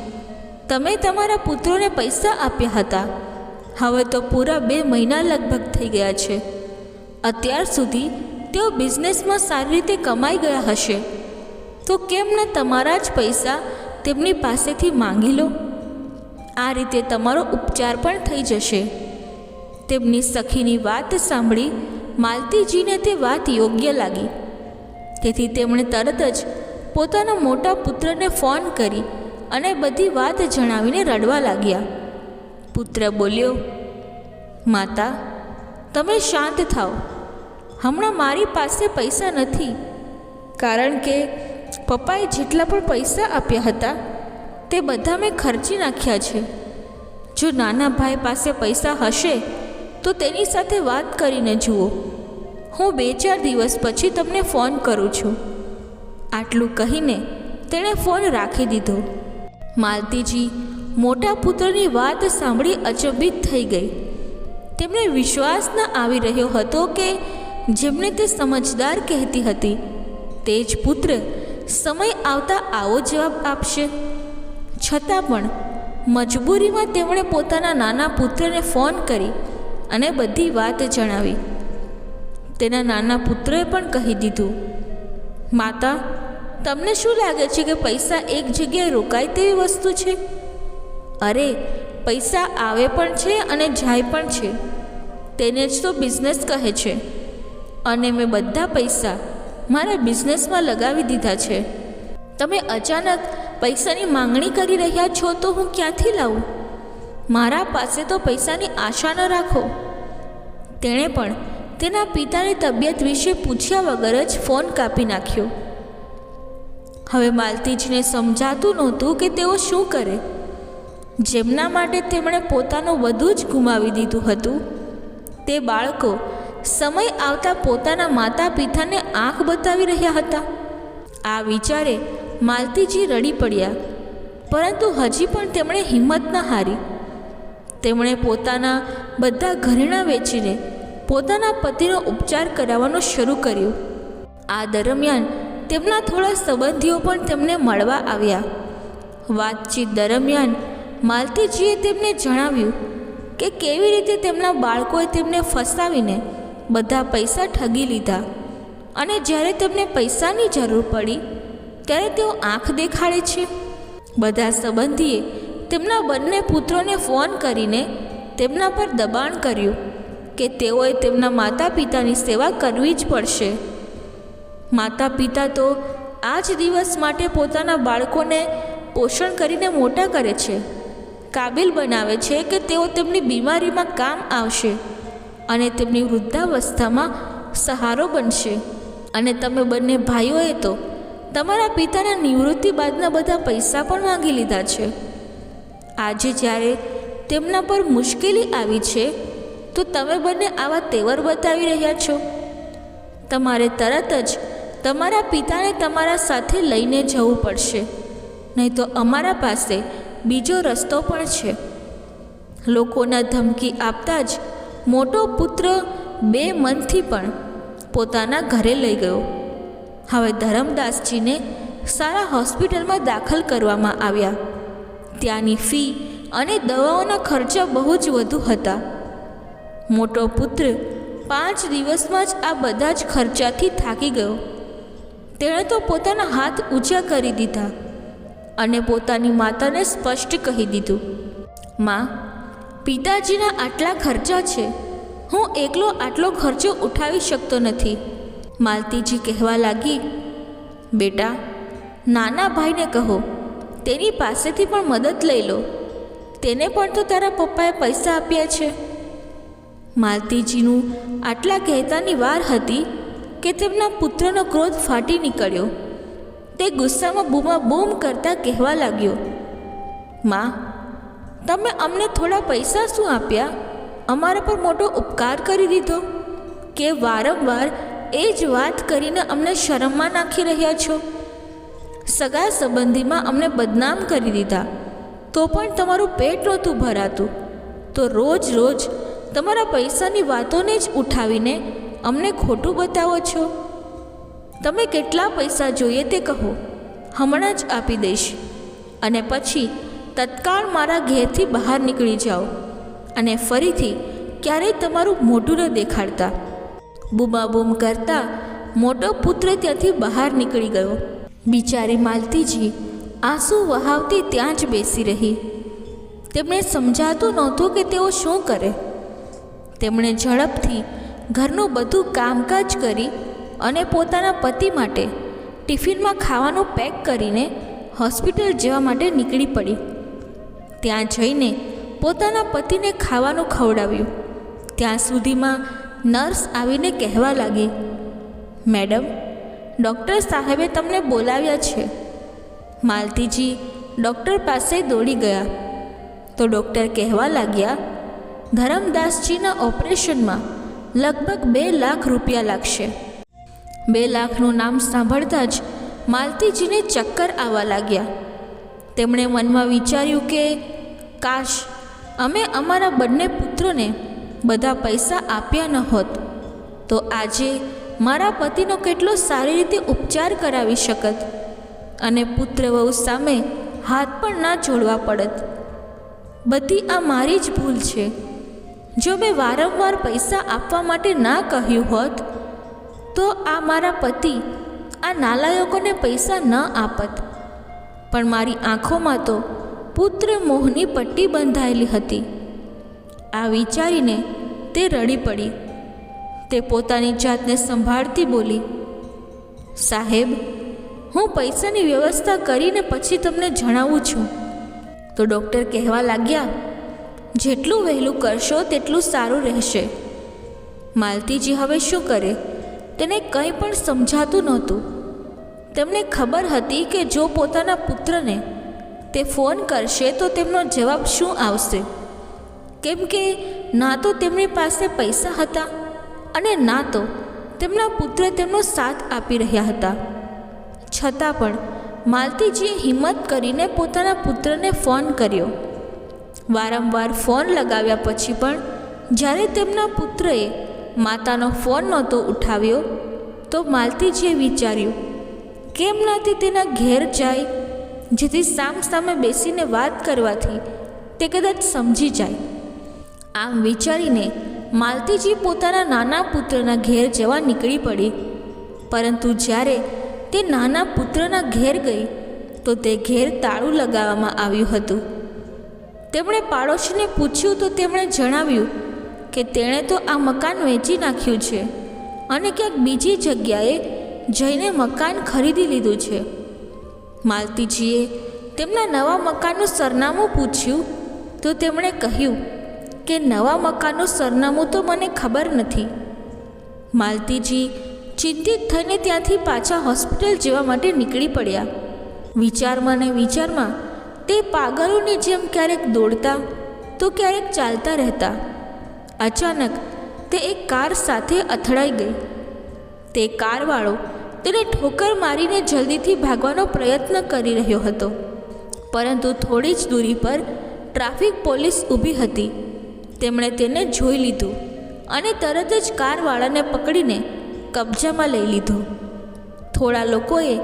તમે તમારા પુત્રોને પૈસા આપ્યા હતા, હવે તો પૂરા 2 મહિના લગભગ થઈ ગયા છે. અત્યાર સુધી તેઓ બિઝનેસમાં સારી રીતે કમાઈ ગયા હશે, તો કેમ ન તમારા જ પૈસા તેમની પાસેથી માંગી લો? આ રીતે તમારો ઉપચાર પણ થઈ જશે. તેમની સખીની વાત સાંભળી માલતીજીને તે વાત યોગ્ય લાગી. તેથી તેમણે તરત જ પોતાના મોટા પુત્રને ફોન કરી અને બધી વાત જણાવીને રડવા લાગ્યા. પુત્ર બોલ્યો, માતા, તમે શાંત થાઓ. હમણાં મારી પાસે પૈસા નથી, કારણ કે પપ્પાએ જેટલા પણ પૈસા આપ્યા હતા તે બધા મેં ખર્ચી નાખ્યા છે. જો નાના ભાઈ પાસે પૈસા હશે તો તેની સાથે વાત કરીને જુઓ. હું 2-4 દિવસ પછી તમને ફોન કરું છું. આટલું કહીને તેણે ફોન રાખી દીધો. માલતીજી મોટા પુત્રની વાત સાંભળી અચંબિત થઈ ગઈ. તેમને વિશ્વાસ ન આવી રહ્યો હતો કે જેમને તે સમજદાર કહેતી હતી તે જ પુત્ર સમય આવતા આવો જવાબ આપશે. છતાં પણ મજબૂરીમાં તેમણે પોતાના નાના પુત્રને ફોન કરી અને બધી વાત જણાવી. તેના નાના પુત્રએ પણ કહી દીધું, માતા, તમને શું લાગે છે કે પૈસા એક જગ્યાએ રોકાય તેવી વસ્તુ છે? અરે, પૈસા આવે પણ છે અને જાય પણ છે. તેને જ તો બિઝનેસ કહે છે. અને મેં બધા પૈસા મારા બિઝનેસમાં લગાવી દીધા છે. તમે અચાનક પૈસાની માંગણી કરી રહ્યા છો તો હું ક્યાંથી લાવું? મારા પાસે તો પૈસાની આશા ન રાખો. તેણે પણ તેના પિતાની તબિયત વિશે પૂછ્યા વગર જ ફોન કાપી નાખ્યો. હવે માલતીજીને સમજાતું નહોતું કે તેઓ શું કરે. જેમના માટે તેમણે પોતાનું બધું જ ગુમાવી દીધું હતું, તે બાળકો સમય આવતા પોતાના માતા પિતાને આંખ બતાવી રહ્યા હતા. આ વિચારે માલતીજી રડી પડ્યા, પરંતુ હજી પણ તેમણે હિંમત ન હારી. તેમણે પોતાના બધા ઘરેણાં વેચીને પોતાના પતિનો ઉપચાર કરાવવાનો શરૂ કર્યો. આ દરમિયાન તેમના થોડા સંબંધીઓ પણ તેમને મળવા આવ્યા. વાતચીત દરમિયાન માલતીજીએ તેમને જણાવ્યું કે કેવી રીતે તેમના બાળકોએ તેમને ફસાવીને બધા પૈસા ઠગી લીધા અને જ્યારે તેમને પૈસાની જરૂર પડી ત્યારે તેઓ આંખ દેખાડે છે. બધા સંબંધીએ તેમના બંને પુત્રોને ફોન કરીને તેમના પર દબાણ કર્યું કે તેઓએ તેમના માતા પિતાની સેવા કરવી જ પડશે. માતા પિતા તો આ જ દિવસ માટે પોતાના બાળકોને પોષણ કરીને મોટા કરે છે, કાબિલ બનાવે છે કે તેઓ તેમની બીમારીમાં કામ આવશે અને તેમની વૃદ્ધાવસ્થામાં સહારો બનશે. અને તમે બંને ભાઈઓએ તો તમારા પિતાના નિવૃત્તિ બાદના બધા પૈસા પણ માંગી લીધા છે. આજે જ્યારે તેમના પર મુશ્કેલી આવી છે તો તમે બંને આવા તેવર બતાવી રહ્યા છો. તમારે તરત જ તમારા પિતાને તમારા સાથે લઈને જવું પડશે, નહીં તો અમારા પાસે બીજો રસ્તો પણ છે. લોકોના ધમકી આપતા જ મોટો પુત્ર 2 મનથી પણ પોતાના ઘરે લઈ ગયો. હવે ધરમદાસજીને સારા હોસ્પિટલમાં દાખલ કરવામાં આવ્યા. ત્યાંની ફી અને દવાઓના ખર્ચા બહુ જ વધુ હતા. મોટો પુત્ર 5 દિવસમાં જ આ બધા જ ખર્ચાથી થાકી ગયો. તેણે તો પોતાના હાથ ઊંચા કરી દીધા અને પોતાની માતાને સ્પષ્ટ કહી દીધું, માં, પિતાજીના આટલા ખર્ચા છે, હું એકલો આટલો ખર્ચો ઉઠાવી શકતો નથી. માલતીજી કહેવા લાગી, બેટા, નાના ભાઈને કહો તેની પાસેથી પણ મદદ લઈ લો, તેને પણ તો તારા પપ્પાએ પૈસા આપ્યા છે. માલતીજીનું આટલા કહેતાની વાર હતી કે તેમના પુત્રનો ક્રોધ ફાટી નીકળ્યો. તે ગુસ્સામાં બૂમાબૂમ કરતા કહેવા લાગ્યો, માં, તમે અમને થોડા પૈસા શું આપ્યા? અમારા પર મોટો ઉપકાર કરી દીધો કે વારંવાર એ જ વાત કરીને અમને શરમમાં નાખી રહ્યા છો? સગા સંબંધીમાં અમને બદનામ કરી દીધા તો પણ તમારું પેટ નહોતું ભરાતું, તો રોજ રોજ તમારા પૈસાની વાતોને જ ઉઠાવીને અમને ખોટું બતાવો છો. તમે કેટલા પૈસા જોઈએ તે કહો, હમણાં જ આપી દઈશ, અને પછી તત્કાળ મારા ઘેરથી બહાર નીકળી જાઓ અને ફરીથી ક્યારેય તમારું મોઢું ન દેખાડતા. બૂમાબૂમ કરતા મોટો પુત્ર ત્યાંથી બહાર નીકળી ગયો. બિચારી માલતીજી આંસુ વહાવતી ત્યાં જ બેસી રહી. તેમને સમજાતું નહોતું કે તેઓ શું કરે. તેમણે ઝડપથી ઘરનું બધું કામકાજ કરી અને પોતાના પતિ માટે ટિફિનમાં ખાવાનું પેક કરીને હોસ્પિટલ જવા માટે નીકળી પડી. ત્યાં જઈને પોતાના પતિને ખાવાનું ખવડાવ્યું. ત્યાં સુધીમાં નર્સ આવીને કહેવા લાગી, મેડમ, ડૉક્ટર સાહેબે તમને બોલાવ્યા છે. માલતીજી ડૉક્ટર પાસે દોડી ગયા તો ડૉક્ટર કહેવા લાગ્યા, ધરમદાસજીના ઓપરેશનમાં લગભગ 2 લાખ રૂપિયા લાગશે. 2 લાખનું નામ સાંભળતા જ માલતીજીને ચક્કર આવવા લાગ્યા. તેમણે મનમાં વિચાર્યું કે કાશ અમે અમારા બંને પુત્રોને બધા પૈસા આપ્યા ન હોત તો આજે મારા પતિનો કેટલો સારી રીતે ઉપચાર કરાવી શકત અને પુત્ર વહુ સામે હાથ પણ ના જોડવા પડત. બધી આ મારી જ ભૂલ છે. જો મેં વારંવાર પૈસા આપવા માટે ના કહ્યું હોત તો આ મારા પતિ આ નાલાયકોને પૈસા ન આપત. પણ મારી આંખોમાં તો પુત્ર મોહની પટ્ટી બંધાયેલી હતી. આ વિચારીને તે રડી પડી. તે પોતાની જાતને સંભાળતી બોલી, સાહેબ, હું પૈસાની વ્યવસ્થા કરીને પછી તમને જણાવું છું. તો ડૉક્ટર કહેવા લાગ્યા, જેટલું વહેલું કરશો તેટલું સારું રહેશે. માલતીજી હવે શું કરે તેને કંઈ પણ સમજાતું નહોતું. તેમને ખબર હતી કે જો પોતાના પુત્રને તે ફોન કરશે તો તેમનો જવાબ શું આવશે, કેમ કે ના તો તેમની પાસે પૈસા હતા અને ના તો તેમના પુત્ર તેમનો સાથ આપી રહ્યા હતા. છતાં પણ માલતીજીએ હિંમત કરીને પોતાના પુત્રને ફોન કર્યો. વારંવાર ફોન લગાવ્યા પછી પણ જ્યારે તેમના પુત્રએ માતાનો ફોન નહોતો ઉઠાવ્યો તો માલતીજીએ વિચાર્યું, કેમ નાથી તેના ઘેર જાય, જેથી સામસામે બેસીને વાત કરવાથી તે કદાચ સમજી જાય. આમ વિચારીને માલતીજી પોતાના નાના પુત્રના ઘેર જવા નીકળી પડી. પરંતુ જ્યારે તે નાના પુત્રના ઘેર ગઈ તો તે ઘેર તાળું લગાવવામાં આવ્યું હતું. તેમણે પાડોશીને પૂછ્યું તો તેમણે જણાવ્યું કે તેણે તો આ મકાન વેચી નાખ્યું છે અને ક્યાંક બીજી જગ્યાએ જઈને મકાન ખરીદી લીધું છે. માલતીજીએ તેમના નવા મકાનનું સરનામું પૂછ્યું તો તેમણે કહ્યું કે નવા મકાનનું સરનામું તો મને ખબર નથી. માલતીજી ચિંતિત થઈને ત્યાંથી પાછા હોસ્પિટલ જવા માટે નીકળી પડ્યા. વિચારમાં ને વિચારમાં તે પાગલોની જેમ ક્યારેક દોડતા તો ક્યારેક ચાલતા રહેતા. અચાનક તે એક કાર સાથે અથડાઈ ગઈ. તે કારવાળો તેને ઠોકર મારીને જલ્દીથી ભાગવાનો પ્રયત્ન કરી રહ્યો હતો, પરંતુ થોડી જ દૂરી પર ટ્રાફિક પોલીસ ઊભી હતી. તેમણે તેને જોઈ લીધું અને તરત જ કારવાળાને પકડીને કબજામાં લઈ લીધો. થોડા લોકોએ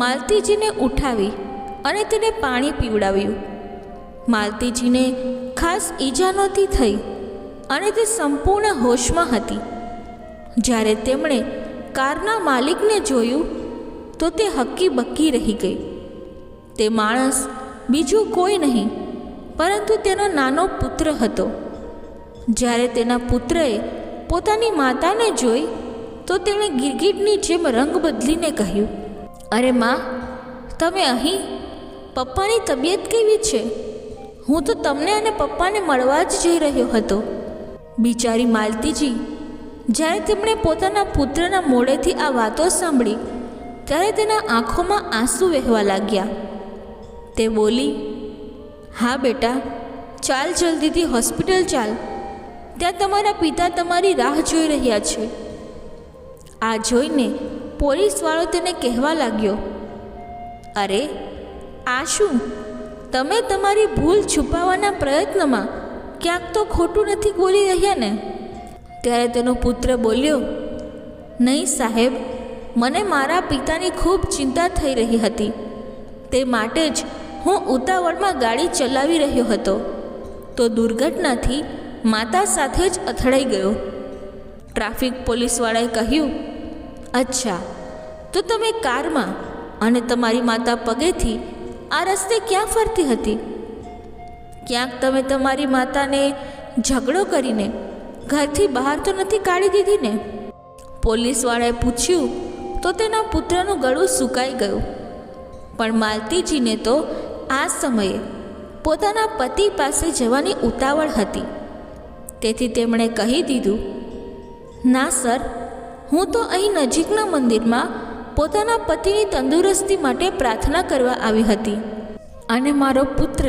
માલતીજીને ઉઠાવી અને તેને પાણી પીવડાવ્યું. માલતીજીને ખાસ ઈજા નહોતી થઈ અને તે સંપૂર્ણ હોશમાં હતી. જ્યારે તેમણે કારના માલિકને જોયું તો તે હક્કી બક્કી રહી ગઈ. તે માણસ બીજું કોઈ નહીં પરંતુ તેનો નાનો પુત્ર હતો. જ્યારે તેના પુત્રએ પોતાની માતાને જોઈ તો તેણે ગિરગિટની જેમ રંગ બદલીને કહ્યું, અરે માં, તમે અહીં? પપ્પાની તબિયત કેવી છે? હું તો તમને અને પપ્પાને મળવા જ જઈ રહ્યો હતો. બિચારી માલતીજી જ્યારે તેમણે પોતાના પુત્રના મોઢેથી આ વાતો સાંભળી ત્યારે તેના આંખોમાં આંસુ વહેવા લાગ્યા. તે બોલી, હા બેટા, ચાલ, જલ્દીથી હોસ્પિટલ ચાલ. ત્યાં તમારા પિતા તમારી રાહ જોઈ રહ્યા છે. આ જોઈને પોલીસવાળો તેને કહેવા લાગ્યો, અરે આ શું? તમે તમારી ભૂલ છુપાવવાના પ્રયત્નમાં ક્યાંક તો ખોટું નથી બોલી રહ્યા ને? ત્યારે તેનો પુત્ર બોલ્યો, નહીં સાહેબ, મને મારા પિતાની ખૂબ ચિંતા થઈ રહી હતી. તે માટે જ હું ઉતાવળમાં ગાડી ચલાવી રહ્યો હતો તો દુર્ઘટનાથી માતા સાથે જ અથડાઈ ગયો. ટ્રાફિક પોલીસવાળાએ કહ્યું, અચ્છા, તો તમે કારમાં અને તમારી માતા પગેથી આ રસ્તે ક્યાં ફરતી હતી? ક્યાંક તમે તમારી માતાને ઝઘડો કરીને ઘરથી બહાર તો નથી કાઢી દીધી ને? પોલીસવાળાએ પૂછ્યું તો તેના પુત્રનું ગળું સુકાઈ ગયું. પણ માલતીજીને તો આ સમયે પોતાના પતિ પાસે જવાની ઉતાવળ હતી. તેથી તેમણે કહી દીધું, ના સર, હું તો અહીં નજીકના મંદિરમાં પોતાના પતિની તંદુરસ્તી માટે પ્રાર્થના કરવા આવી હતી અને મારો પુત્ર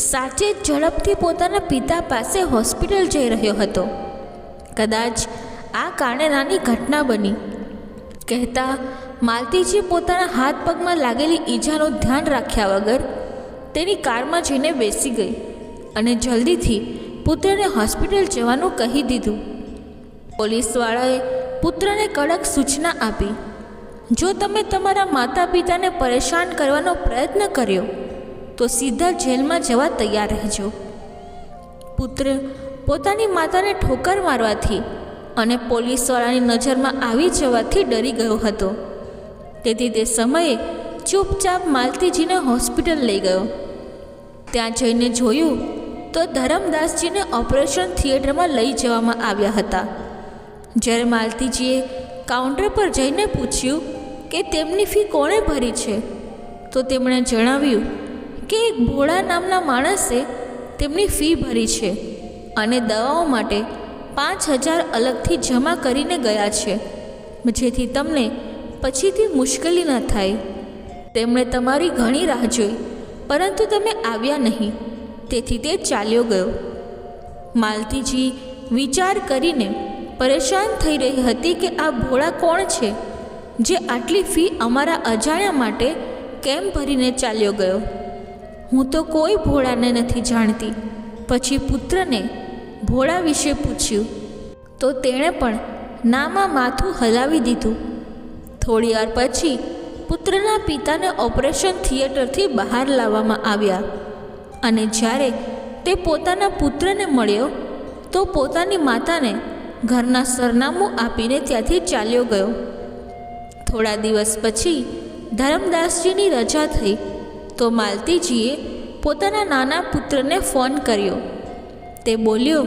સાચે ઝડપથી પોતાના પિતા પાસે હોસ્પિટલ જઈ રહ્યો હતો. કદાચ આ કારણે નાની ઘટના બની. કહેતા માલતીજી પોતાના હાથ પગમાં લાગેલી ઈજાનું ધ્યાન રાખ્યા વગર તેની કારમાં જઈને બેસી ગઈ અને જલ્દીથી પુત્રને હોસ્પિટલ જવાનું કહી દીધું. પોલીસવાળાએ પુત્રને કડક સૂચના આપી, જો તમે તમારા માતા પિતાને પરેશાન કરવાનો પ્રયત્ન કર્યો તો સીધા જેલમાં જવા તૈયાર રહેજો. પુત્ર પોતાની માતાને ઠોકર મારવાથી અને પોલીસવાળાની નજરમાં આવી જવાથી ડરી ગયો હતો. તેથી તે સમયે ચૂપચાપ માલતીજીને હોસ્પિટલ લઈ ગયો. ત્યાં જઈને જોયું તો ધરમદાસજીને ઓપરેશન થિયેટરમાં લઈ જવામાં આવ્યા હતા. જ્યારે માલતીજીએ કાઉન્ટર પર જઈને પૂછ્યું કે તેમની ફી કોણે ભરી છે તો તેમણે જણાવ્યું કે એક ભોળા નામના માણસે તેમની ફી ભરી છે અને દવાઓ માટે 5,000 અલગથી જમા કરીને ગયા છે, જેથી તમને પછીથી મુશ્કેલી ન થાય. તેમણે તમારી ઘણી રાહ જોઈ પરંતુ તમે આવ્યા નહીં, તેથી તે ચાલ્યો ગયો. માલતીજી વિચાર કરીને પરેશાન થઈ રહી હતી કે આ ભોળા કોણ છે જે આટલી ફી અમારા અજાણ્યા માટે કેમ ભરીને ચાલ્યો ગયો? હું તો કોઈ ભોળાને નથી જાણતી. પછી પુત્રને ભોળા વિશે પૂછ્યું તો તેણે પણ નામાં માથું હલાવી દીધું. થોડી વાર પછી પુત્રના પિતાને ઓપરેશન થિયેટરથી બહાર લાવવામાં આવ્યા અને જ્યારે તે પોતાના પુત્રને મળ્યો તો પોતાની માતાને ઘરના સરનામું આપીને ત્યાંથી ચાલ્યો ગયો. થોડા દિવસ પછી ધરમદાસજીની રજા થઈ તો માલતીજીએ પોતાના નાના પુત્રને ફોન કર્યો. તે બોલ્યો,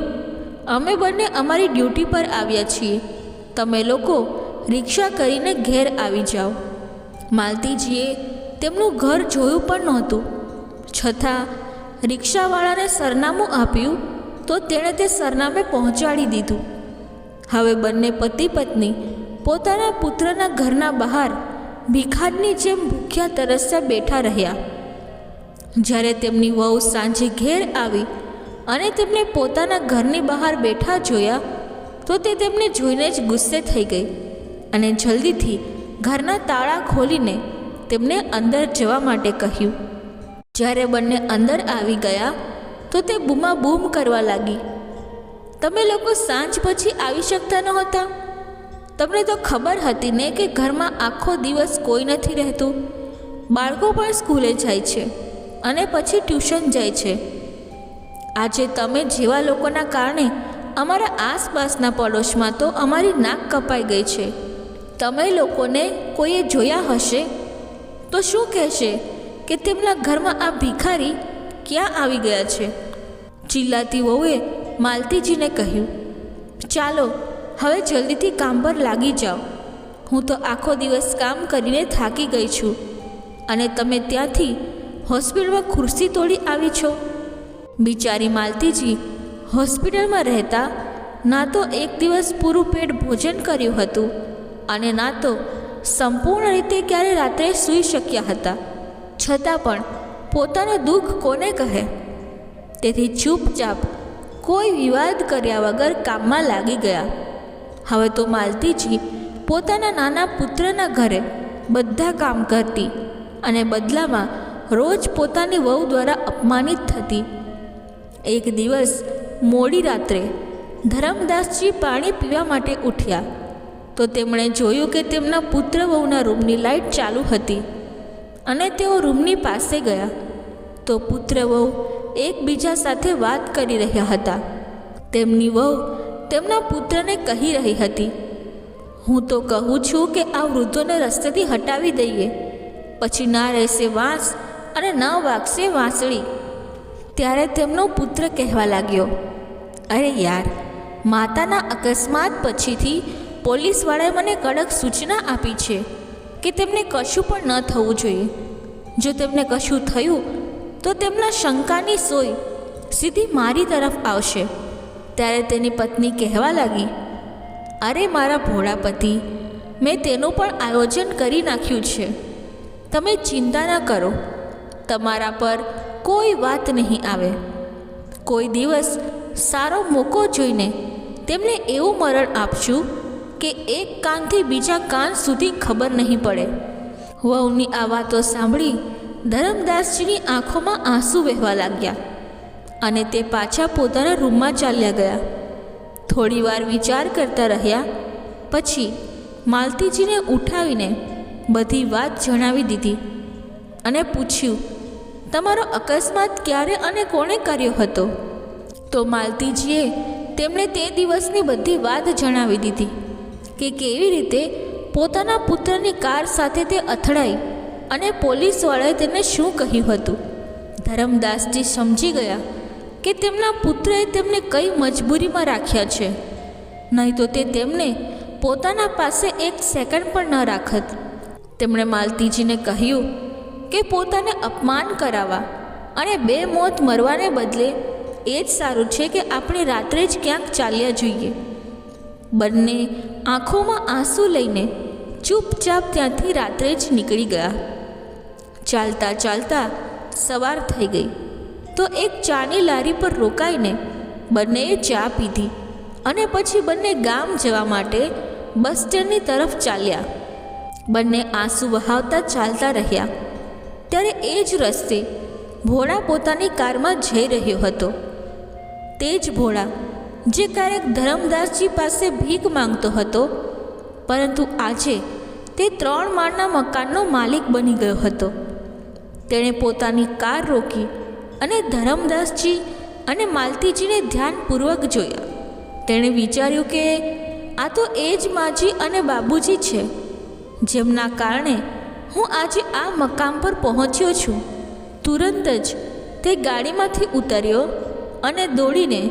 અમે બંને અમારી ડ્યુટી પર આવ્યા છીએ, તમે લોકો રિક્ષા કરીને ઘેર આવી જાઓ. માલતીજીએ તેમનું ઘર જોયું પણ નહોતું, છતાં રિક્ષાવાળાને સરનામું આપ્યું તો તેણે તે સરનામે પહોંચાડી દીધું. હવે બંને પતિ પત્ની પોતાના પુત્રના ઘરના બહાર ભિખારની જેમ ભૂખ્યા તરસ્યા બેઠા રહ્યા. જ્યારે તેમની વહુ સાંજે ઘેર આવી અને તેમને પોતાના ઘરની બહાર બેઠા જોયા તો તે તેમને જોઈને જ ગુસ્સે થઈ ગઈ અને જલ્દીથી ઘરના તાળા ખોલીને તેમને અંદર જવા માટે કહ્યું. જ્યારે બંને અંદર આવી ગયા તો તે બૂમાબૂમ કરવા લાગી, તમે લોકો સાંજ પછી આવી શકતા નહોતા? તમને તો ખબર હતી ને કે ઘરમાં આખો દિવસ કોઈ નથી રહેતું, બાળકો પણ સ્કૂલે જાય છે અને પછી ટ્યુશન જાય છે. આજે તમે જેવા લોકોના કારણે અમારા આસપાસના પડોશમાં તો અમારી નાક કપાઈ ગઈ છે. તમે લોકોને કોઈએ જોયા હશે તો શું કહેશે કે તેમના ઘરમાં આ ભિખારી ક્યાં આવી ગયા છે? ચિલ્લાતી વહુએ માલતીજીને કહ્યું, ચાલો હવે જલ્દીથી કામ પર લાગી જાઓ. હું તો આખો દિવસ કામ કરીને થાકી ગઈ છું અને તમે ત્યાંથી હોસ્પિટલમાં ખુરશી તોડી આવી છો. બિચારી માલતીજી હોસ્પિટલમાં રહેતા ના તો એક દિવસ પૂરું પેટ ભોજન કર્યું હતું અને ના તો સંપૂર્ણ રીતે ક્યારે રાત્રે સૂઈ શક્યા હતા. છતાં પણ પોતાનું દુઃખ કોને કહે? તેથી ચૂપચાપ કોઈ વિવાદ કર્યા વગર કામમાં લાગી ગયા. હવે તો માલતીજી પોતાના નાના પુત્રના ઘરે બધા કામ કરતી અને બદલામાં રોજ પોતાની વહુ દ્વારા અપમાનિત થતી. એક દિવસ મોડી રાત્રે ધરમદાસજી પાણી પીવા માટે ઉઠ્યા તો તેમણે જોયું કે તેમના પુત્ર વહુના રૂમની લાઇટ ચાલુ હતી અને તેઓ રૂમની પાસે ગયા તો પુત્ર વહુ એકબીજા સાથે વાત કરી રહ્યા હતા. તેમની વહુ તેમના પુત્રને કહી રહી હતી, હું તો કહું છું કે આ વૃદ્ધોને રસ્તેથી હટાવી દઈએ, પછી ના રહેશે વાંસ અને ન વાગશે વાંસળી. ત્યારે તેમનો પુત્ર કહેવા લાગ્યો, અરે યાર, માતાના અકસ્માત પછીથી પોલીસવાળાએ મને કડક સૂચના આપી છે કે તેમને કશું પણ ન થવું જોઈએ. જો તેમને કશું થયું તો તેમના શંકાની સોય સીધી મારી તરફ આવશે. ત્યારે તેની પત્ની કહેવા લાગી, અરે મારા ભોળા પતિ, મેં તેનું પણ આયોજન કરી નાખ્યું છે, તમે ચિંતા ન કરો, તમારા પર કોઈ વાત નહીં આવે. કોઈ દિવસ સારો મોકો જોઈને તેમને એવું મરણ આપશું કે એક કાનથી બીજા કાન સુધી ખબર નહીં પડે. વહુની આ વાતો સાંભળી ધરમદાસજીની આંખોમાં આંસુ વહેવા લાગ્યા અને તે પાછા પોતાના રૂમમાં ચાલ્યા ગયા. થોડીવાર વિચાર કરતા રહ્યા પછી માલતીજીને ઉઠાવીને બધી વાત જણાવી દીધી અને પૂછ્યું, તમારો અકસ્માત ક્યારે અને કોણે કર્યો હતો? તો માલતીજીએ તેમણે તે દિવસની બધી વાત જણાવી દીધી કે કેવી રીતે પોતાના પુત્રની કાર સાથે તે અથડાઈ અને પોલીસવાળાએ તેને શું કહ્યું હતું. ધરમદાસજી સમજી ગયા કે તેમના પુત્રએ તેમને કઈ મજબૂરીમાં રાખ્યા છે, નહીં તો તે તેમને પોતાના પાસે એક સેકન્ડ પણ ન રાખત. તેમણે માલતીજીને કહ્યું કે પોતાને અપમાન કરાવવા અને બે મોત મરવાને બદલે એ જ સારું છે કે આપણે રાત્રે જ ક્યાંક ચાલ્યા જોઈએ. બંને આંખોમાં આંસુ લઈને ચૂપચાપ ત્યાંથી રાત્રે જ નીકળી ગયા. ચાલતા ચાલતા સવાર થઈ ગઈ તો એક ચાની લારી પર રોકાઈને બંનેએ ચા પીધી અને પછી બંને ગામ જવા માટે બસ સ્ટેન્ડની તરફ ચાલ્યા. બંને આંસુ વહાવતા ચાલતા રહ્યા. ત્યારે એ જ રસ્તે ભોળા પોતાની કારમાં જઈ રહ્યો હતો. તે જ ભોળા જે ક્યારેક ધરમદાસજી પાસે ભીખ માંગતો હતો, પરંતુ આજે તે 3 માળના મકાનનો માલિક બની ગયો હતો. તેણે પોતાની કાર રોકી અને ધરમદાસજી અને માલતીજીને ધ્યાનપૂર્વક જોયા. તેણે વિચાર્યું કે આ તો એ જ માજી અને બાબુજી છે, જેમના કારણે હું આજે આ મકામ પર પહોંચ્યો છું. તુરંત જ તે ગાડીમાંથી ઉતર્યો અને દોડીને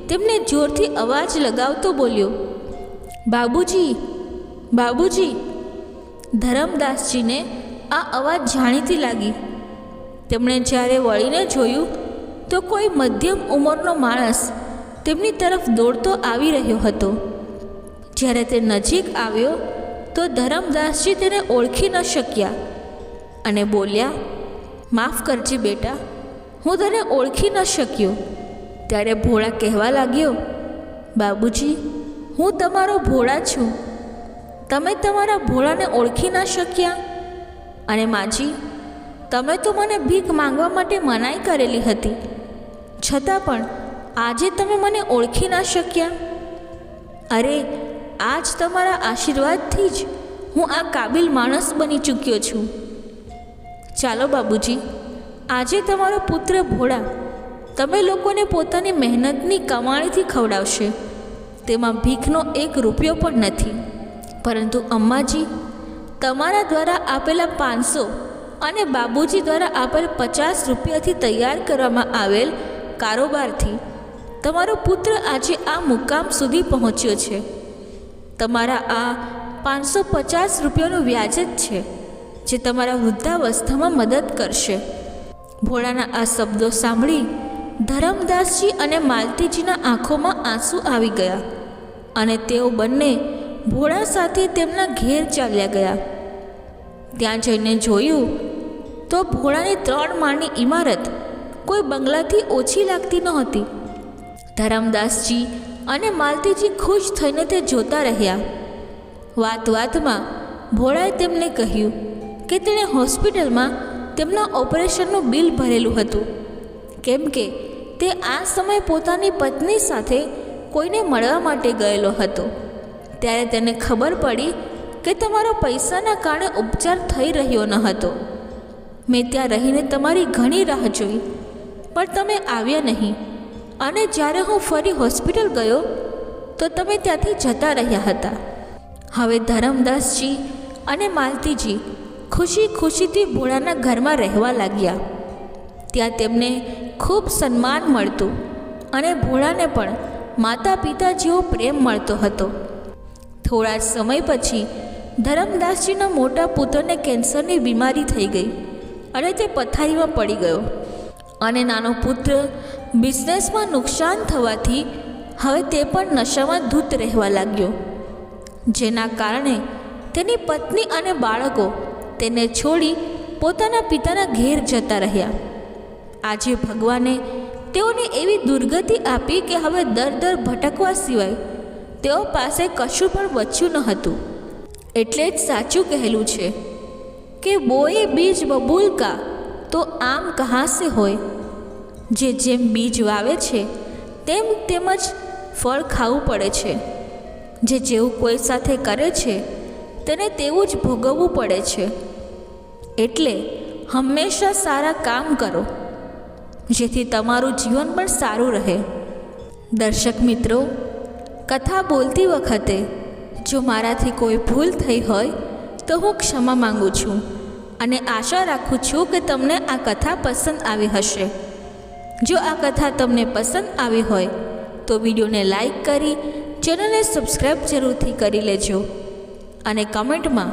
તેમને જોરથી અવાજ લગાવતો બોલ્યો, બાબુજી, બાબુજી. ધરમદાસજીને આ અવાજ જાણીતી લાગી. તેમણે જ્યારે વળીને જોયું તો કોઈ મધ્યમ ઉંમરનો માણસ તેમની તરફ દોડતો આવી રહ્યો હતો. જ્યારે તે નજીક આવ્યો તો ધરમદાસજી તેને ઓળખી ન શક્યા અને બોલ્યા, માફ કરજે બેટા, હું તને ઓળખી ન શક્યો. ત્યારે ભોળા કહેવા લાગ્યો, બાબુજી, હું તમારો ભોળા છું. તમે તમારા ભોળાને ઓળખી ન શક્યા? અને માજી, તમે તો મને ભીખ માંગવા માટે મનાઈ કરેલી હતી, છતાં પણ આજે તમે મને ઓળખી ન શક્યા? અરે, આજ તમારા આશીર્વાદથી જ હું આ કાબિલ માણસ બની ચૂક્યો છું. ચાલો બાબુજી, આજે તમારો પુત્ર ભોળા તમે લોકોને પોતાની મહેનતની કમાણીથી ખવડાવશે. તેમાં ભીખનો 1 રૂપિયો પણ નથી. પરંતુ અમ્માજી, તમારા દ્વારા આપેલા 500 અને બાબુજી દ્વારા આપેલ 50 રૂપિયાથી તૈયાર કરવામાં આવેલ કારોબારથી તમારો પુત્ર આજે આ મુકામ સુધી પહોંચ્યો છે. તમારા આ 550 રૂપિયાનું વ્યાજ જ છે, જે તમારા વૃદ્ધાવસ્થામાં મદદ કરશે. ભોળાના આ શબ્દો સાંભળી ધરમદાસજી અને માલતીજીના આંખોમાં આંસુ આવી ગયા અને તેઓ બંને ભોળા સાથે તેમના ઘેર ચાલ્યા ગયા. ત્યાં જઈને જોયું તો ભોળાની 3 માળની ઇમારત કોઈ બંગલાથી ઓછી લાગતી નહોતી. ધરમદાસજી અને માલતીજી ખુશ થઈને તે જોતા રહ્યા. વાત વાતમાં ભોળાએ તેમને કહ્યું કે તેણે હોસ્પિટલમાં તેમના ઓપરેશનનું બિલ ભરેલું હતું, કેમ કે તે આ સમયે પોતાની પત્ની સાથે કોઈને મળવા માટે ગયેલો હતો. ત્યારે તેને ખબર પડી કે તમારો પૈસાના કારણે ઉપચાર થઈ રહ્યો ન હતો. મેં ત્યાં રહીને તમારી ઘણી રાહ જોઈ, પણ તમે આવ્યા નહીં. અને જ્યારે હું ફરી હોસ્પિટલ ગયો તો તમે ત્યાંથી જતા રહ્યા હતા. હવે ધરમદાસજી અને માલતીજી ખુશી ખુશીથી ભોળાના ઘરમાં રહેવા લાગ્યા. ત્યાં તેમને ખૂબ સન્માન મળતું અને ભોળાને પણ માતા પિતા જેવો પ્રેમ મળતો હતો. થોડા સમય પછી ધરમદાસજીના મોટા પુત્રને કેન્સરની બીમારી થઈ ગઈ અને તે પથારીમાં પડી ગયો. અને નાનો પુત્ર બિઝનેસમાં નુકસાન થવાથી હવે તે પણ નશામાં ધૂત રહેવા લાગ્યો, જેના કારણે તેની પત્ની અને બાળકો તેને છોડી પોતાના પિતાના ઘેર જતા રહ્યા. આજે ભગવાને તેઓને એવી દુર્ગતિ આપી કે હવે દર ભટકવા સિવાય તેઓ પાસે કશું પણ બચ્યું ન હતું. એટલે જ સાચું કહેલું છે કે બોએ બીજ બબૂલ કા તો આમ કહાં સે હોય. જે જેમ બીજ વાવે છે તેમ જ ફળ ખાવું પડે છે. જે જેવું કોઈ સાથે કરે છે તેને તેવું જ ભોગવવું પડે છે. એટલે હંમેશા સારા કામ કરો, જેથી તમારું જીવન પણ સારું રહે. દર્શક મિત્રો, કથા બોલતી વખતે જો મારાથી કોઈ ભૂલ થઈ હોય તો હું ક્ષમા માંગુ છું અને આશા રાખું છું કે તમને આ કથા પસંદ આવી હશે. જો આ કથા તમને પસંદ આવી હોય તો વિડીયોને લાઈક કરી ચેનલને સબસ્ક્રાઈબ જરૂરથી કરી લેજો અને કમેન્ટમાં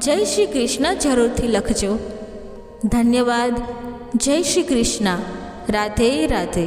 જય શ્રી કૃષ્ણ જરૂરથી લખજો. ધન્યવાદ. જય શ્રી કૃષ્ણ. રાધે રાધે.